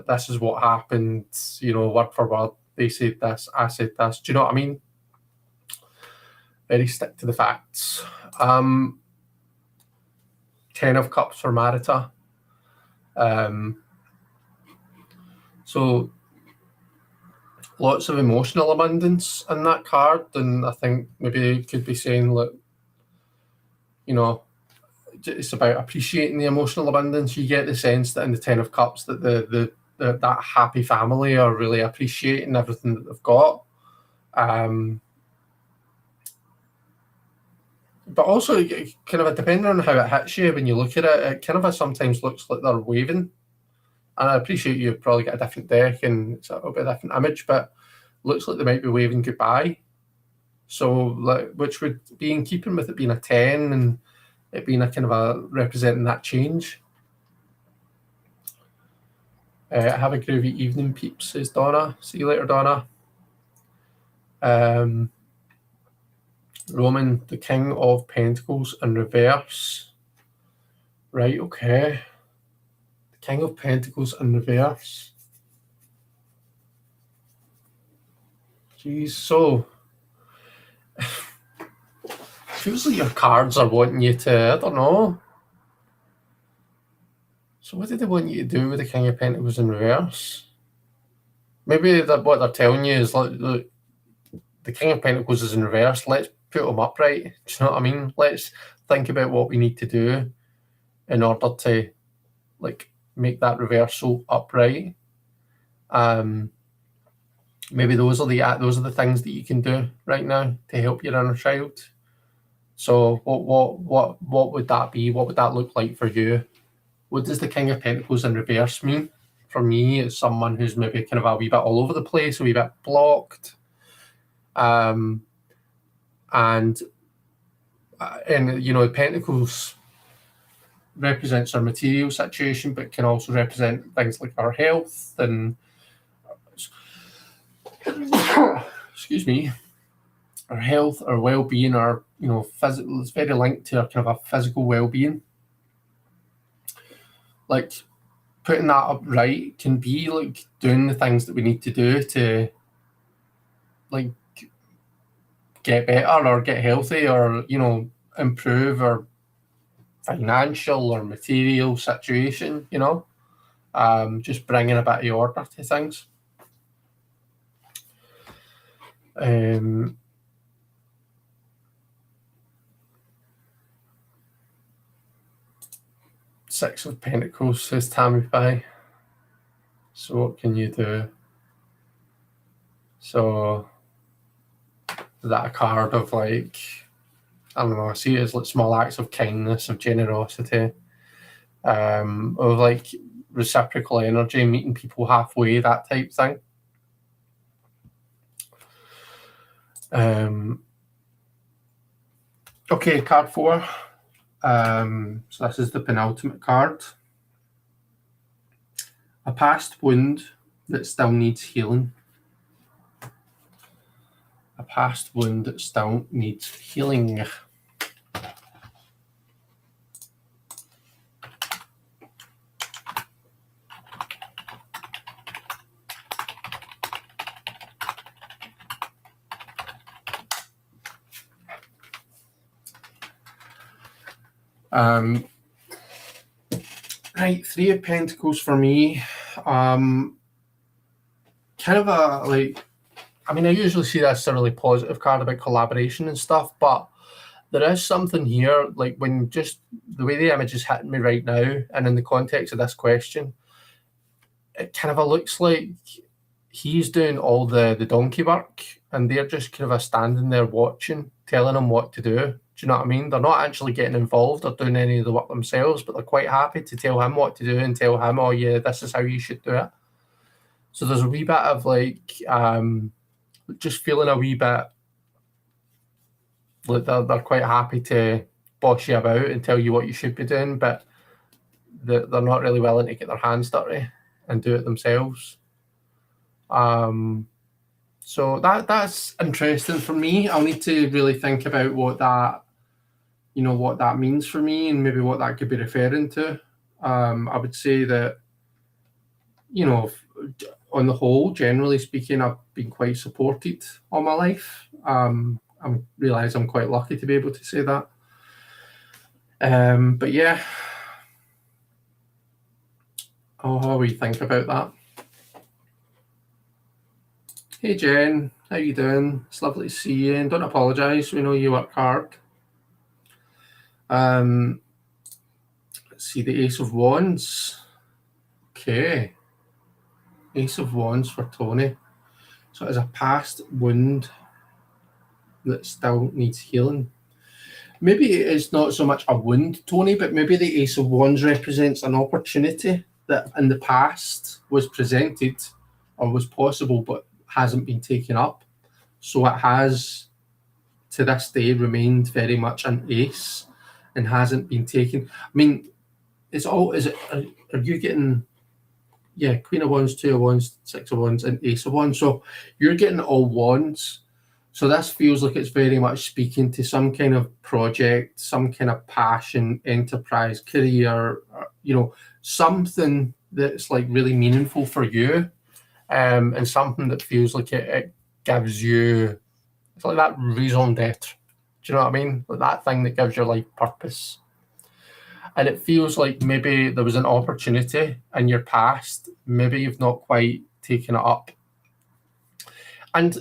this is what happened, word for word. They said this, I said this. Do you know what I mean? Very stick to the facts. 10 of Cups for Marita. So lots of emotional abundance in that card, and I think maybe you could be saying, look, it's about appreciating the emotional abundance. You get the sense that in the 10 of Cups that that happy family are really appreciating everything that they've got. But also, kind of depending on how it hits you when you look at it, it kind of sometimes looks like they're waving. And I appreciate you've probably got a different deck and it's a little bit of a different image, but looks like they might be waving goodbye. So, which would be in keeping with it being a 10 and it being a kind of a representing that change. Have a groovy evening, peeps, says Donna. See you later, Donna. Roman, the King of Pentacles in reverse. Right, okay. The King of Pentacles in reverse. Jeez, so feels like your cards are wanting you to, I don't know. So what did they want you to do with the King of Pentacles in reverse? Maybe what they're telling you is, look, the King of Pentacles is in reverse. Let's put him upright. Do you know what I mean? Let's think about what we need to do in order to make that reversal upright. Maybe those are the things that you can do right now to help your inner child. So what would that be? What would that look like for you? What does the King of Pentacles in reverse mean? For me, it's someone who's maybe kind of a wee bit all over the place, a wee bit blocked. And Pentacles represents our material situation, but can also represent things like our health and excuse me, our health, our well-being, our physical. It's very linked to our kind of a physical well-being. Like putting that up right can be like doing the things that we need to do to like get better or get healthy or improve our financial or material situation. Just bringing a bit of order to things. Six of Pentacles, says Tammy Pie. So what can you do? So is that a card of I don't know, I see it as like small acts of kindness, of generosity, of reciprocal energy, meeting people halfway, that type thing. Okay, card 4. So this is the penultimate card. A past wound that still needs healing. A past wound that still needs healing. Right, 3 of Pentacles for me. Kind of a I usually see that as a really positive card about collaboration and stuff, but there is something here, when just the way the image is hitting me right now, and in the context of this question, it kind of looks like he's doing all the donkey work, and they're just kind of standing there watching, telling him what to do. Do you know what I mean? They're not actually getting involved or doing any of the work themselves, but they're quite happy to tell him what to do and tell him, oh yeah, this is how you should do it. So there's a wee bit of like just feeling a wee bit like they're quite happy to boss you about and tell you what you should be doing, but they're not really willing to get their hands dirty and do it themselves. So that's interesting for me. I'll need to really think about what that means for me and maybe what that could be referring to. I would say that, on the whole, generally speaking, I've been quite supported all my life. I realise I'm quite lucky to be able to say that. But yeah, how we think about that. Hey Jen, how you doing? It's lovely to see you, and don't apologise. We know you work hard. Let's see, the Ace of Wands. Okay. Ace of Wands for Tony. So it is a past wound that still needs healing. Maybe it's not so much a wound, Tony, but maybe the Ace of Wands represents an opportunity that in the past was presented or was possible but hasn't been taken up. So it has, to this day, remained very much an ace and hasn't been taken. I mean, are you getting, Queen of Wands, Two of Wands, Six of Wands, and Ace of Wands. So you're getting all wands. So this feels like it's very much speaking to some kind of project, some kind of passion, enterprise, career, something that's like really meaningful for you, and something that feels like it gives you, it's like that raison d'etre. Do you know what I mean? Like that thing that gives your life purpose. And it feels like maybe there was an opportunity in your past, maybe you've not quite taken it up. And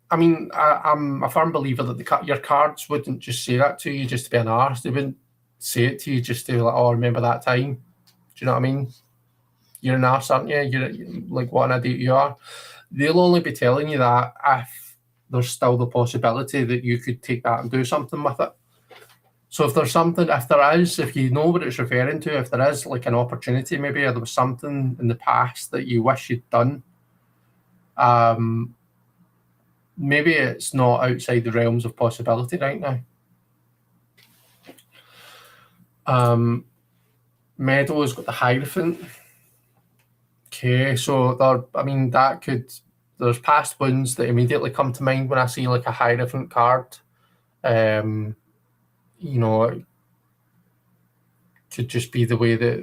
I mean, I'm a firm believer that your cards wouldn't just say that to you just to be an arse. They wouldn't say it to you just to be like, oh, remember that time. Do you know what I mean? You're an arse, aren't you? You're like, what an idiot you are. They'll only be telling you that if there's still the possibility that you could take that and do something with it. So if you know what it's referring to, if there is like an opportunity, maybe, or there was something in the past that you wish you'd done, maybe it's not outside the realms of possibility right now. Meadow's got the Hierophant. Okay, so there's past wounds that immediately come to mind when I see like a Hierophant card. It could just be the way that,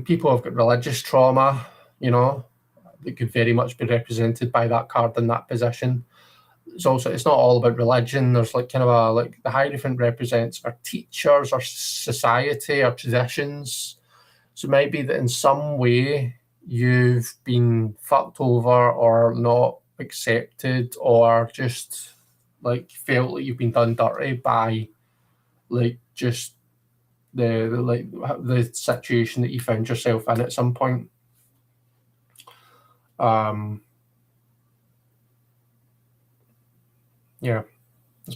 people have got religious trauma, that could very much be represented by that card in that position. It's not all about religion. There's like kind of the Hierophant represents our teachers, our society, our traditions. So it might be that in some way you've been fucked over or not accepted or just like felt like you've been done dirty by like just the situation that you found yourself in at some point. That's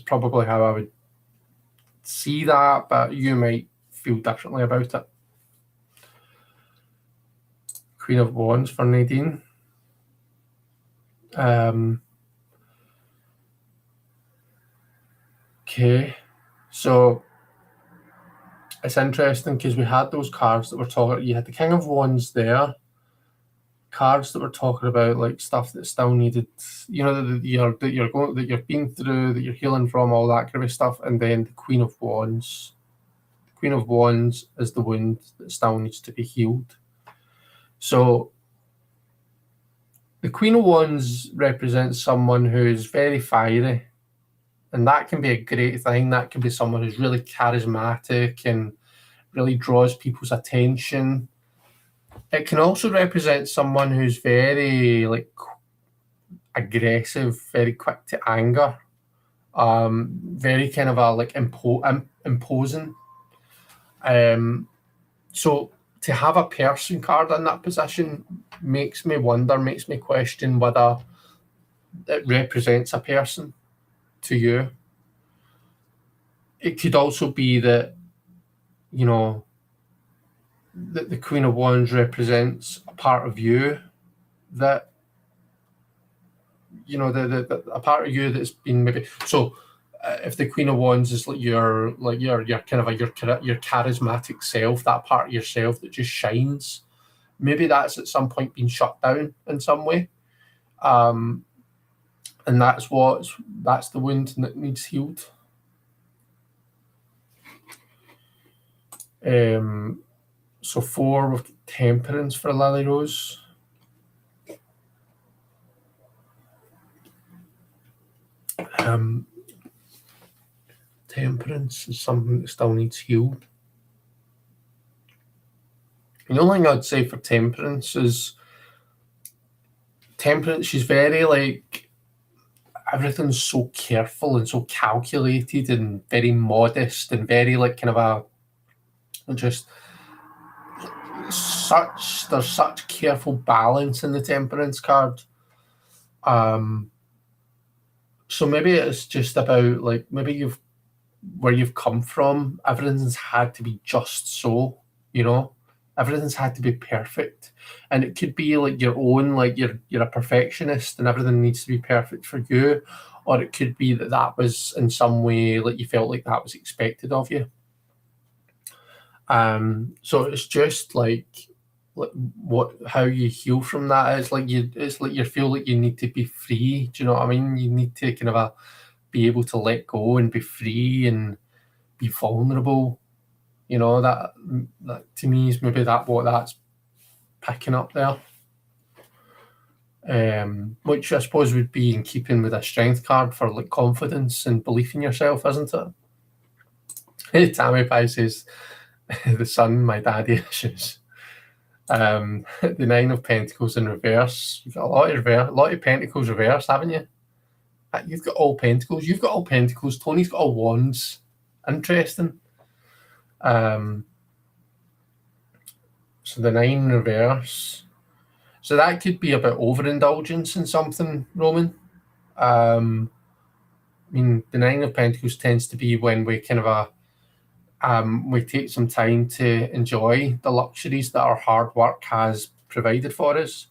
probably how I would see that, but you might feel differently about it. Queen of Wands for Nadine. Okay, so it's interesting because we had those cards that were talking. You had the King of Wands there, cards that were talking about like stuff that still needed, that you're being through, that you're healing from, all that kind of stuff, and then the Queen of Wands. Queen of Wands is the wound that still needs to be healed. So the Queen of Wands represents someone who's very fiery, and that can be a great thing. That can be someone who's really charismatic and really draws people's attention. It can also represent someone who's very like aggressive, very quick to anger, very kind of imposing. So to have a person card in that position makes me wonder, makes me question whether it represents a person to you. It could also be that, you know, that the Queen of Wands represents a part of you that, you know, a part of you that's been maybe so. If the Queen of Wands is like your kind of your charismatic self, that part of yourself that just shines, maybe that's at some point been shut down in some way, and that's the wound that needs healed. So 4 with Temperance for Lily Rose. Temperance is something that still needs healed. The only thing I'd say for Temperance is she's very like, everything's so careful and so calculated and very modest and very like kind of there's such careful balance in the Temperance card. So maybe it's just about like, maybe where you've come from, everything's had to be just so, you know, everything's had to be perfect. And it could be like your own, like you're a perfectionist and everything needs to be perfect for you, or it could be that was in some way like you felt like that was expected of you. So it's just like how you heal from that. It's like you feel like you need to be free. Do you know what I mean? You need to kind of be able to let go and be free and be vulnerable. You know, that to me is maybe what that's picking up there. Which I suppose would be in keeping with a strength card for like confidence and belief in yourself, isn't it? Tammy Pie says, the Sun, my daddy issues. The 9 of Pentacles in reverse. You've got a lot of Pentacles reverse, haven't you? You've got all Pentacles. You've got all Pentacles. Tony's got all Wands. Interesting. So the 9 in reverse. So that could be about overindulgence in something, Roman. I mean, the 9 of Pentacles tends to be when we kind of we take some time to enjoy the luxuries that our hard work has provided for us.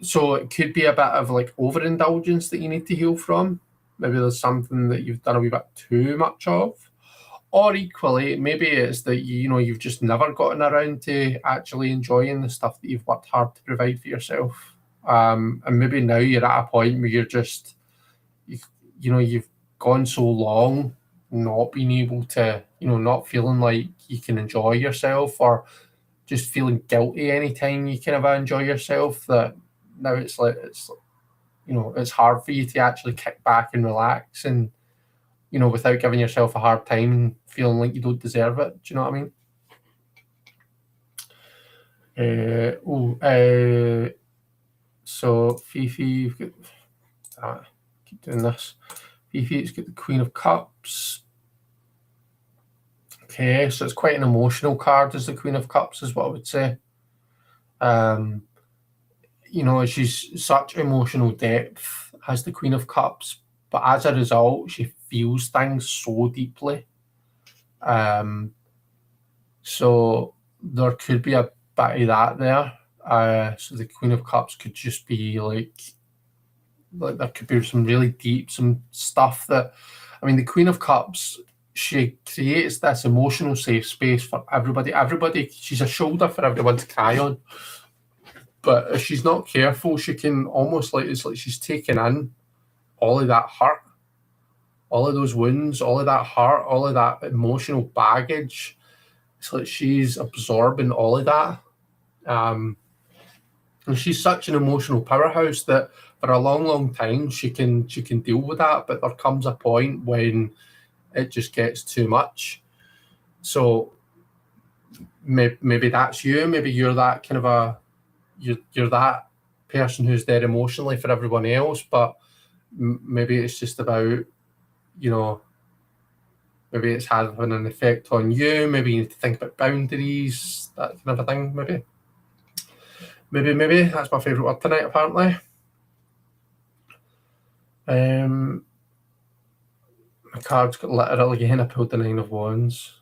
So it could be a bit of like overindulgence that you need to heal from. Maybe there's something that you've done a wee bit too much of. Or equally, maybe it's that you've just never gotten around to actually enjoying the stuff that you've worked hard to provide for yourself. And maybe now you're at a point where you've gone so long not being able to, not feeling like you can enjoy yourself, or just feeling guilty anytime you kind of enjoy yourself, that now it's hard for you to actually kick back and relax and, without giving yourself a hard time and feeling like you don't deserve it. Do you know what I mean? So Fifi, you've got, keep doing this. Fifi's got the Queen of Cups. Okay, so it's quite an emotional card as the Queen of Cups, is what I would say. She's such emotional depth as the Queen of Cups, but as a result, she feels things so deeply. So there could be a bit of that there. So the Queen of Cups could just be like there could be some really deep, some stuff that, I mean, the Queen of Cups, she creates this emotional safe space for everybody. She's a shoulder for everyone to cry on. But if she's not careful, she can almost it's like she's taking in all of that hurt, all of those wounds, all of that hurt, all of that emotional baggage. It's like she's absorbing all of that. And she's such an emotional powerhouse that for a long, long time she can deal with that. But there comes a point when it just gets too much. So maybe that's you. Maybe you're that kind of you're that person who's there emotionally for everyone else, but maybe it's just about, maybe it's having an effect on you. Maybe you need to think about boundaries, that kind of a thing. Maybe that's my favourite word tonight. Apparently, my card's got literal again. I pulled the 9 of Wands.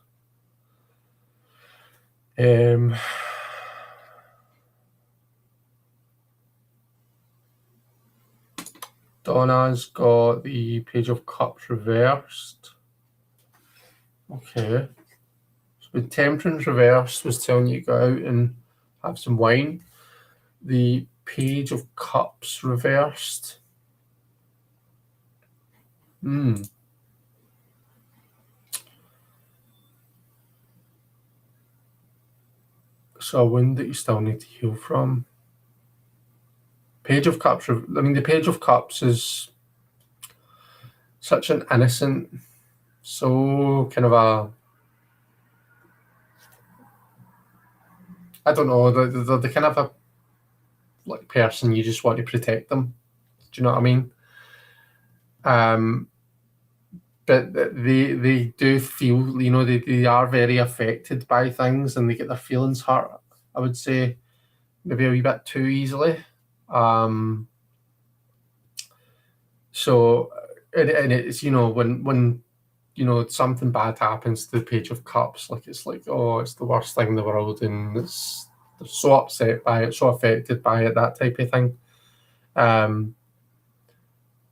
Donna's got the Page of Cups reversed. Okay. So with Temperance reversed was telling you to go out and have some wine. The Page of Cups reversed. So a wound that you still need to heal from. Page of Cups. I mean, the Page of Cups is such an innocent, so kind of a, I don't know, the kind of a like person you just want to protect them. Do you know what I mean? But they do feel, you know, they are very affected by things and they get their feelings hurt, I would say, maybe a wee bit too easily. So, and it's, you know, when you know, something bad happens to the Page of Cups, like it's like, oh, it's the worst thing in the world, and they're so upset by it, so affected by it, that type of thing.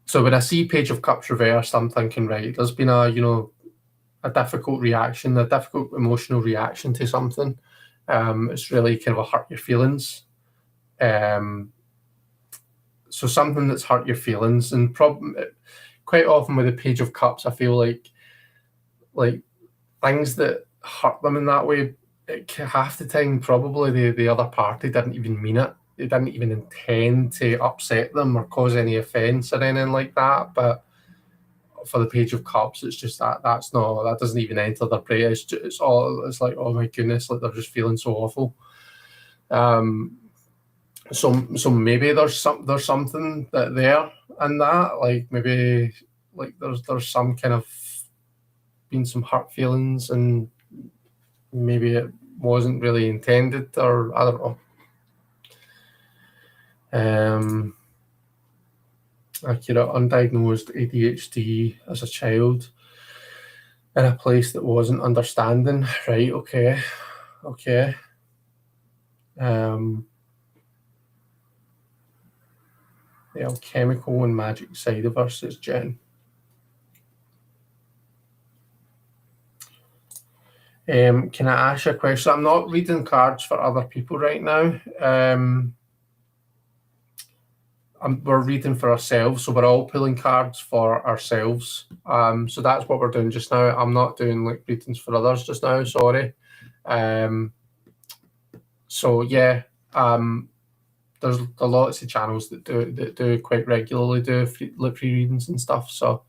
So when I see Page of Cups reversed, I'm thinking, right, there's been a, you know, a difficult reaction, a difficult emotional reaction to something. It's really kind of hurt your feelings. So something that's hurt your feelings, and quite often with the Page of Cups, I feel like things that hurt them in that way, half the time probably the other party didn't even mean it. They didn't even intend to upset them or cause any offence or anything like that. But for the Page of Cups, it's just that doesn't even enter their brain. It's like, oh my goodness, like they're just feeling so awful. So maybe there's something that there in that, like maybe like there's some kind of been some hurt feelings, and maybe it wasn't really intended, or I don't know. Accurate, undiagnosed ADHD as a child in a place that wasn't understanding. Right, okay. The alchemical and magic side of her, says Jen. Can I ask you a question? I'm not reading cards for other people right now. We're reading for ourselves, so we're all pulling cards for ourselves. So that's what we're doing just now. I'm not doing like readings for others just now. Sorry. So yeah, there's lots of channels that do quite regularly do free readings and stuff. So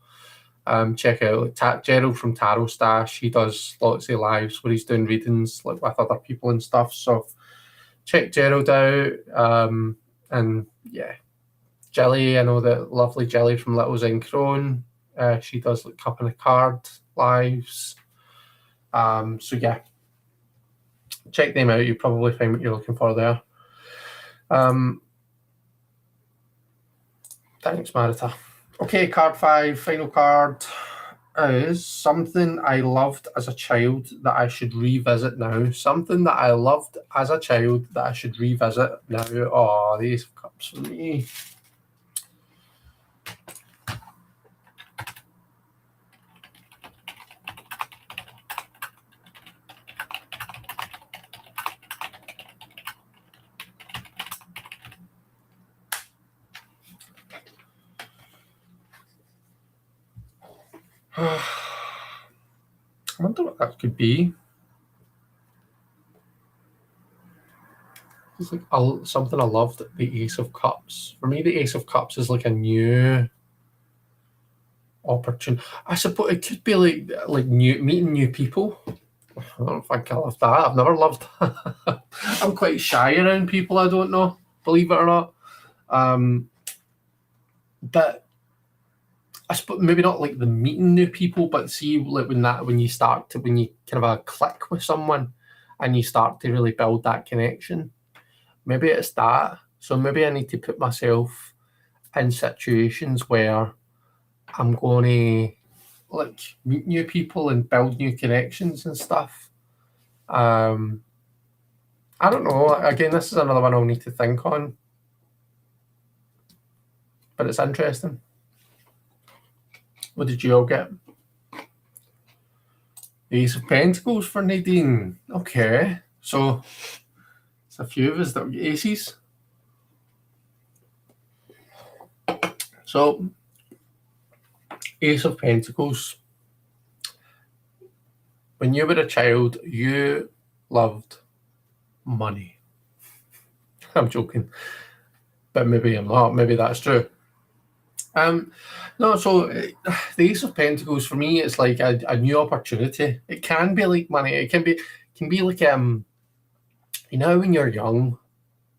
check out like Gerald from Tarot Stash. He does lots of lives where he's doing readings like with other people and stuff. So check Gerald out. And yeah, Jelly, I know that lovely Jelly from Little Zen Crone. She does like Cup and a Card lives. So yeah, check them out. You'll probably find what you're looking for there. Thanks, Marita. Okay, card 5, final card is something I loved as a child that I should revisit now. Something that I loved as a child that I should revisit now. Oh, the Ace of Cups for me. I wonder what that could be. It's like something I loved, the Ace of Cups. For me, the Ace of Cups is like a new opportunity. I suppose it could be like meeting new people. I don't think I love that. I've never loved that. I'm quite shy around people I don't know, believe it or not. But I suppose maybe not like the meeting new people, but see like when you kind of a click with someone and you start to really build that connection. Maybe it's that. So maybe I need to put myself in situations where I'm going to like meet new people and build new connections and stuff. I don't know. Again, this is another one I'll need to think on, but it's interesting. What did you all get? Ace of Pentacles for Nadine. Okay, so it's a few of us that get aces. So, Ace of Pentacles. When you were a child, you loved money. I'm joking, but maybe I'm not. Maybe that's true. No, so the Ace of Pentacles for me is like a new opportunity. It can be like money. It can be like you know when you're young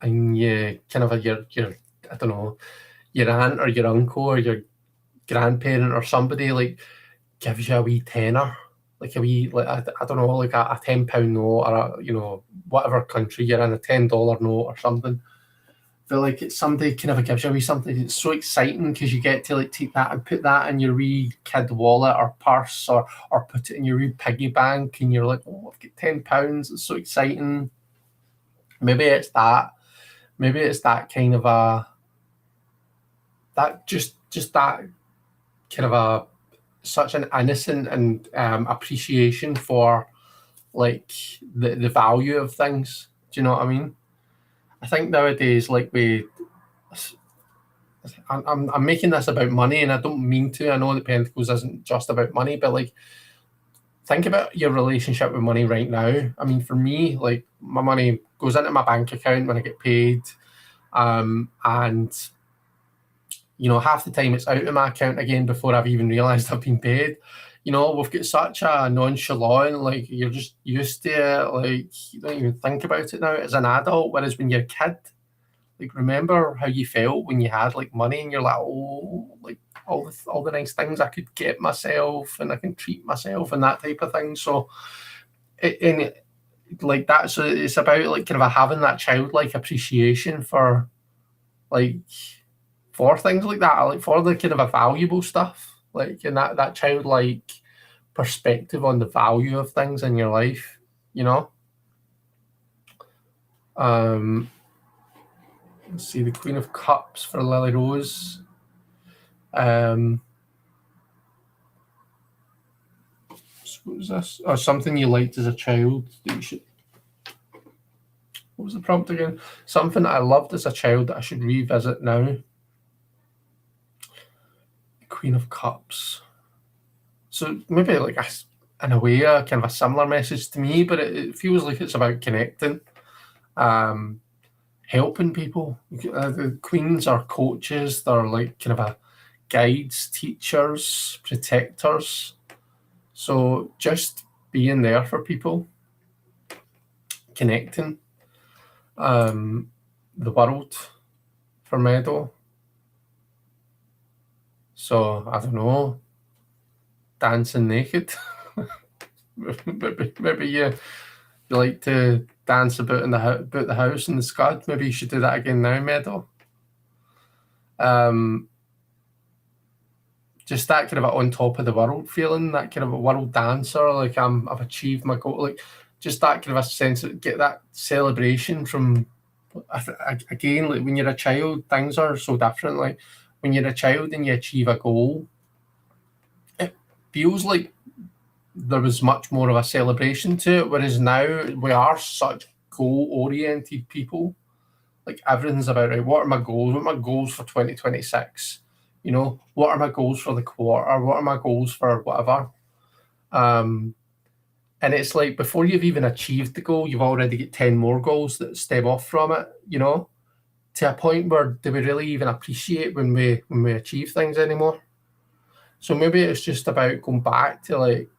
and you kind of your I don't know, your aunt or your uncle or your grandparent or somebody like gives you a wee tenner, like a wee like I don't know, like a £10 note or whatever country you're in, a $10 note or something. Feel like it's somebody kind of gives you a wee something. It's so exciting because you get to like take that and put that in your wee kid wallet or purse or put it in your wee piggy bank and you're like, oh, I've got £10. It's so exciting. Maybe it's that. Maybe it's that kind of just that kind of such an innocent and appreciation for like the value of things. Do you know what I mean? I think nowadays, like I'm making this about money, and I don't mean to. I know that Pentacles isn't just about money, but like think about your relationship with money right now. I mean, for me, like my money goes into my bank account when I get paid, and half the time it's out of my account again before I've even realised I've been paid. We've got such a nonchalant, like you're just used to it, like you don't even think about it now as an adult. Whereas when you're a kid, like remember how you felt when you had like money and you're like, oh, like all the nice things I could get myself and I can treat myself and that type of thing. So, like that, so it's about like kind of having that childlike appreciation for like for things like that, like for the kind of a valuable stuff, like and that childlike perspective on the value of things in your life, Let's see, the Queen of Cups for Lily Rose. So what was this? Or something you liked as a child that you should. What was the prompt again? Something I loved as a child that I should revisit now. Queen of Cups. So maybe like in a way, kind of a similar message to me, but it feels like it's about connecting, helping people. The queens are coaches. They're like kind of a guides, teachers, protectors. So just being there for people, connecting. The world for Meadow. So I don't know, dancing naked. maybe you like to dance about about the house in the scud. Maybe you should do that again now, Meadow. Just that kind of on top of the world feeling, that kind of a world dancer, like I've achieved my goal, like just that kind of a sense of get that celebration from. Again, like when you're a child, things are so different. Like when you're a child and you achieve a goal, it feels like there was much more of a celebration to it. Whereas now we are such goal-oriented people. Like everything's about, right, what are my goals? What are my goals for 2026? What are my goals for the quarter? What are my goals for whatever? And it's like before you've even achieved the goal, you've already got 10 more goals that stem off from it, to a point where do we really even appreciate when we achieve things anymore? So maybe it's just about going back to like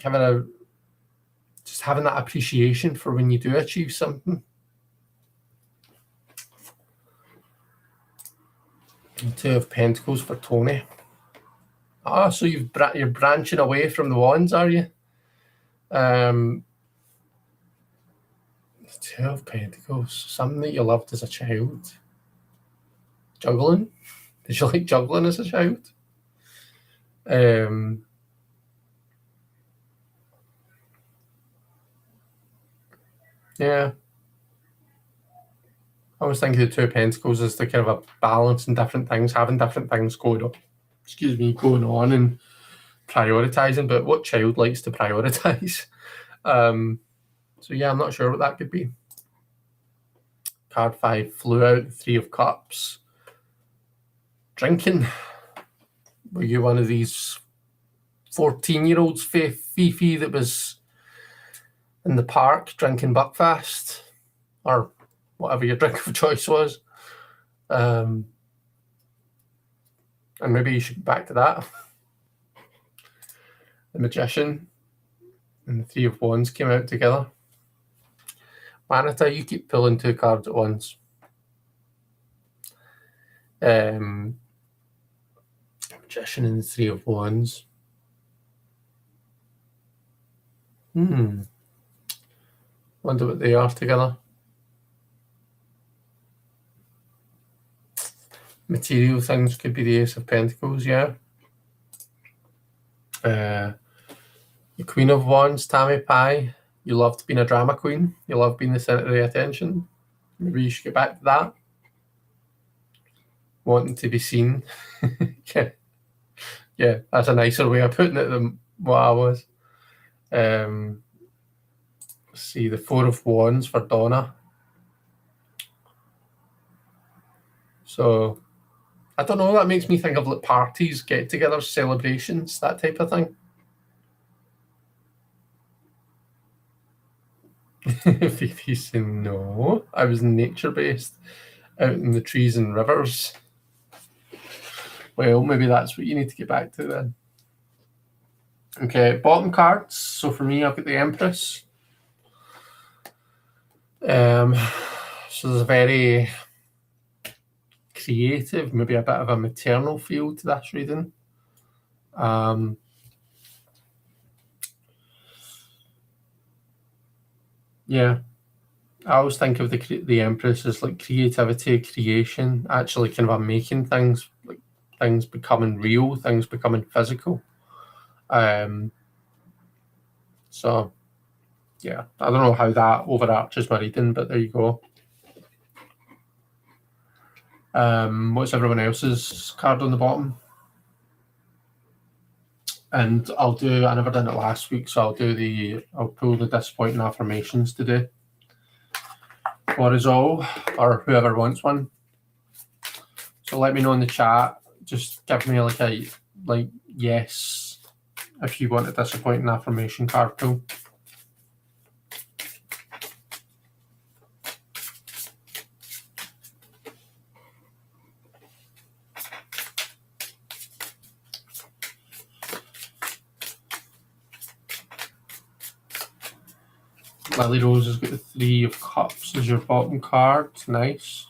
having that appreciation for when you do achieve something. Two of Pentacles for Tony. Ah, so you're branching away from the wands, are you? 2 of Pentacles, something that you loved as a child. Juggling? Did you like juggling as a child? Yeah. I was thinking the 2 of Pentacles is the kind of a balance in different things, having different things going on and prioritising, but what child likes to prioritise? So yeah, I'm not sure what that could be. Card 5 flew out, 3 of Cups. Drinking. Were you one of these 14-year-olds, Fifi, that was in the park drinking Buckfast? Or whatever your drink of choice was? And maybe you should get back to that. The Magician and the 3 of Wands came out together. Manita, you keep pulling 2 cards at once. Magician and the 3 of Wands. Wonder what they are together. Material things could be the Ace of Pentacles, yeah. The Queen of Wands, Tammy Pie. You loved being a drama queen. You loved being the centre of the attention. Maybe you should get back to that. Wanting to be seen. Yeah, that's a nicer way of putting it than what I was. Let's see, the 4 of Wands for Donna. So, I don't know, that makes me think of like parties, get-togethers, celebrations, that type of thing. Fifi's saying, no, I was nature-based, out in the trees and rivers. Well, maybe that's what you need to get back to then. Okay, bottom cards. So for me, I've got the Empress. So there's a very creative, maybe a bit of a maternal feel to this reading. Yeah, I always think of the Empress as like creativity, creation, actually kind of a making things, like things becoming real, things becoming physical. So yeah, I don't know how that overarches my reading, but there you go. What's everyone else's card on the bottom? And I never done it last week, so I'll pull the disappointing affirmations today. For us all, or whoever wants one. So let me know in the chat. Just give me like a yes if you want a disappointing affirmation card pull. Lily Rose has got the 3 of Cups as your bottom card. Nice.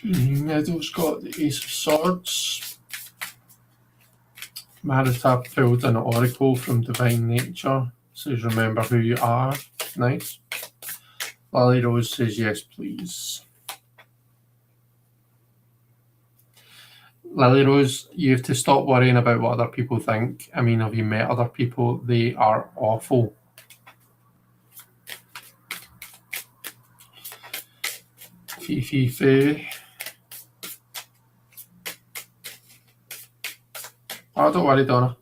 Middle's got the Ace of Swords. Marita pulled an Oracle from Divine Nature. Says remember who you are. Nice. Lily Rose says yes, please. Lily Rose, you have to stop worrying about what other people think. I mean, have you met other people? They are awful. Fifi. Oh, don't worry, Donna.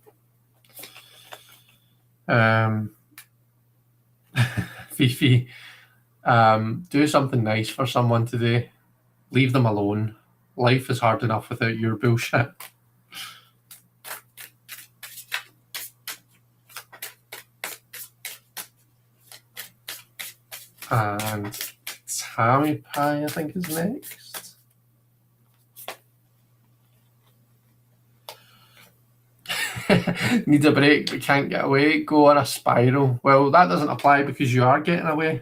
Fifi, do something nice for someone today. Leave them alone. Life is hard enough without your bullshit. And Tammy Pie, I think, is next. Need a break but can't get away. Go on a spiral. Well, that doesn't apply because you are getting away.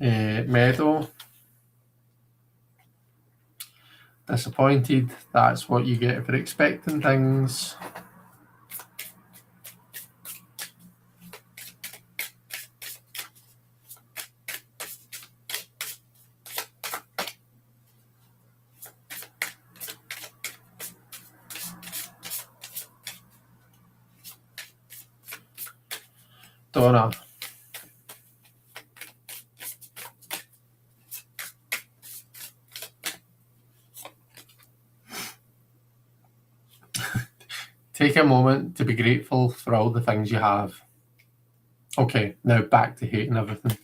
Meadow. Disappointed. That's what you get for expecting things. Donna. Take a moment to be grateful for all the things you have. Okay, now back to hating everything.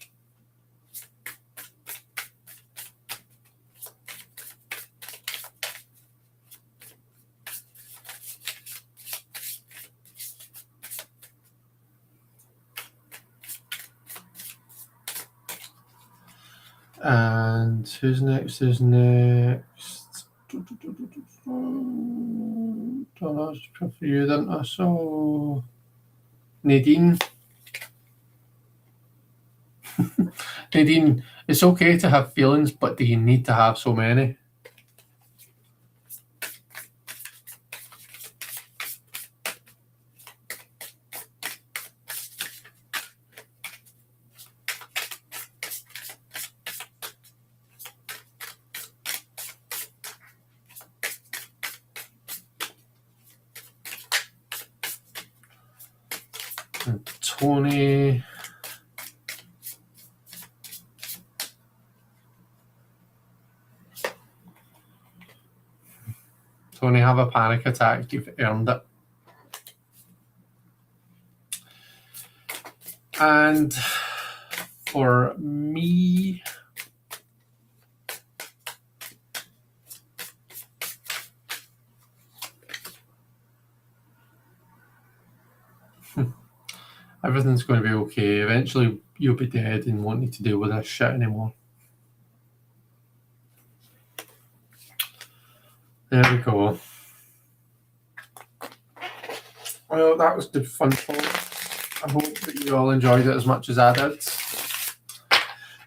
And who's next? Who's next? Don't know, it's for you, didn't I? So Nadine. Nadine, it's okay to have feelings, but do you need to have so many? And Tony. Tony, have a panic attack. You've earned it. And for me, everything's going to be okay. Eventually, you'll be dead and won't need to deal with this shit anymore. There we go. Well, that was good fun, folks. I hope that you all enjoyed it as much as I did.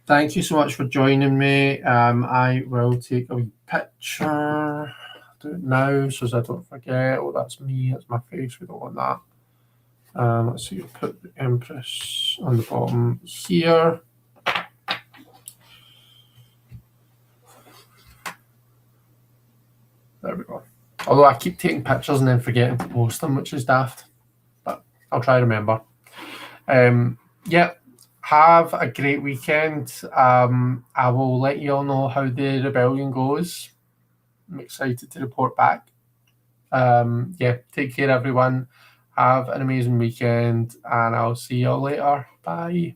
Thank you so much for joining me. I will take a wee picture. Do it now so as I don't forget. Oh, that's me. That's my face. We don't want that. Let's see. Put the Empress on the bottom here. There we go. Although I keep taking pictures and then forgetting to post them, which is daft. But I'll try to remember. Yeah. Have a great weekend. I will let you all know how the rebellion goes. I'm excited to report back. Yeah, take care, everyone. Have an amazing weekend, and I'll see you all later. Bye.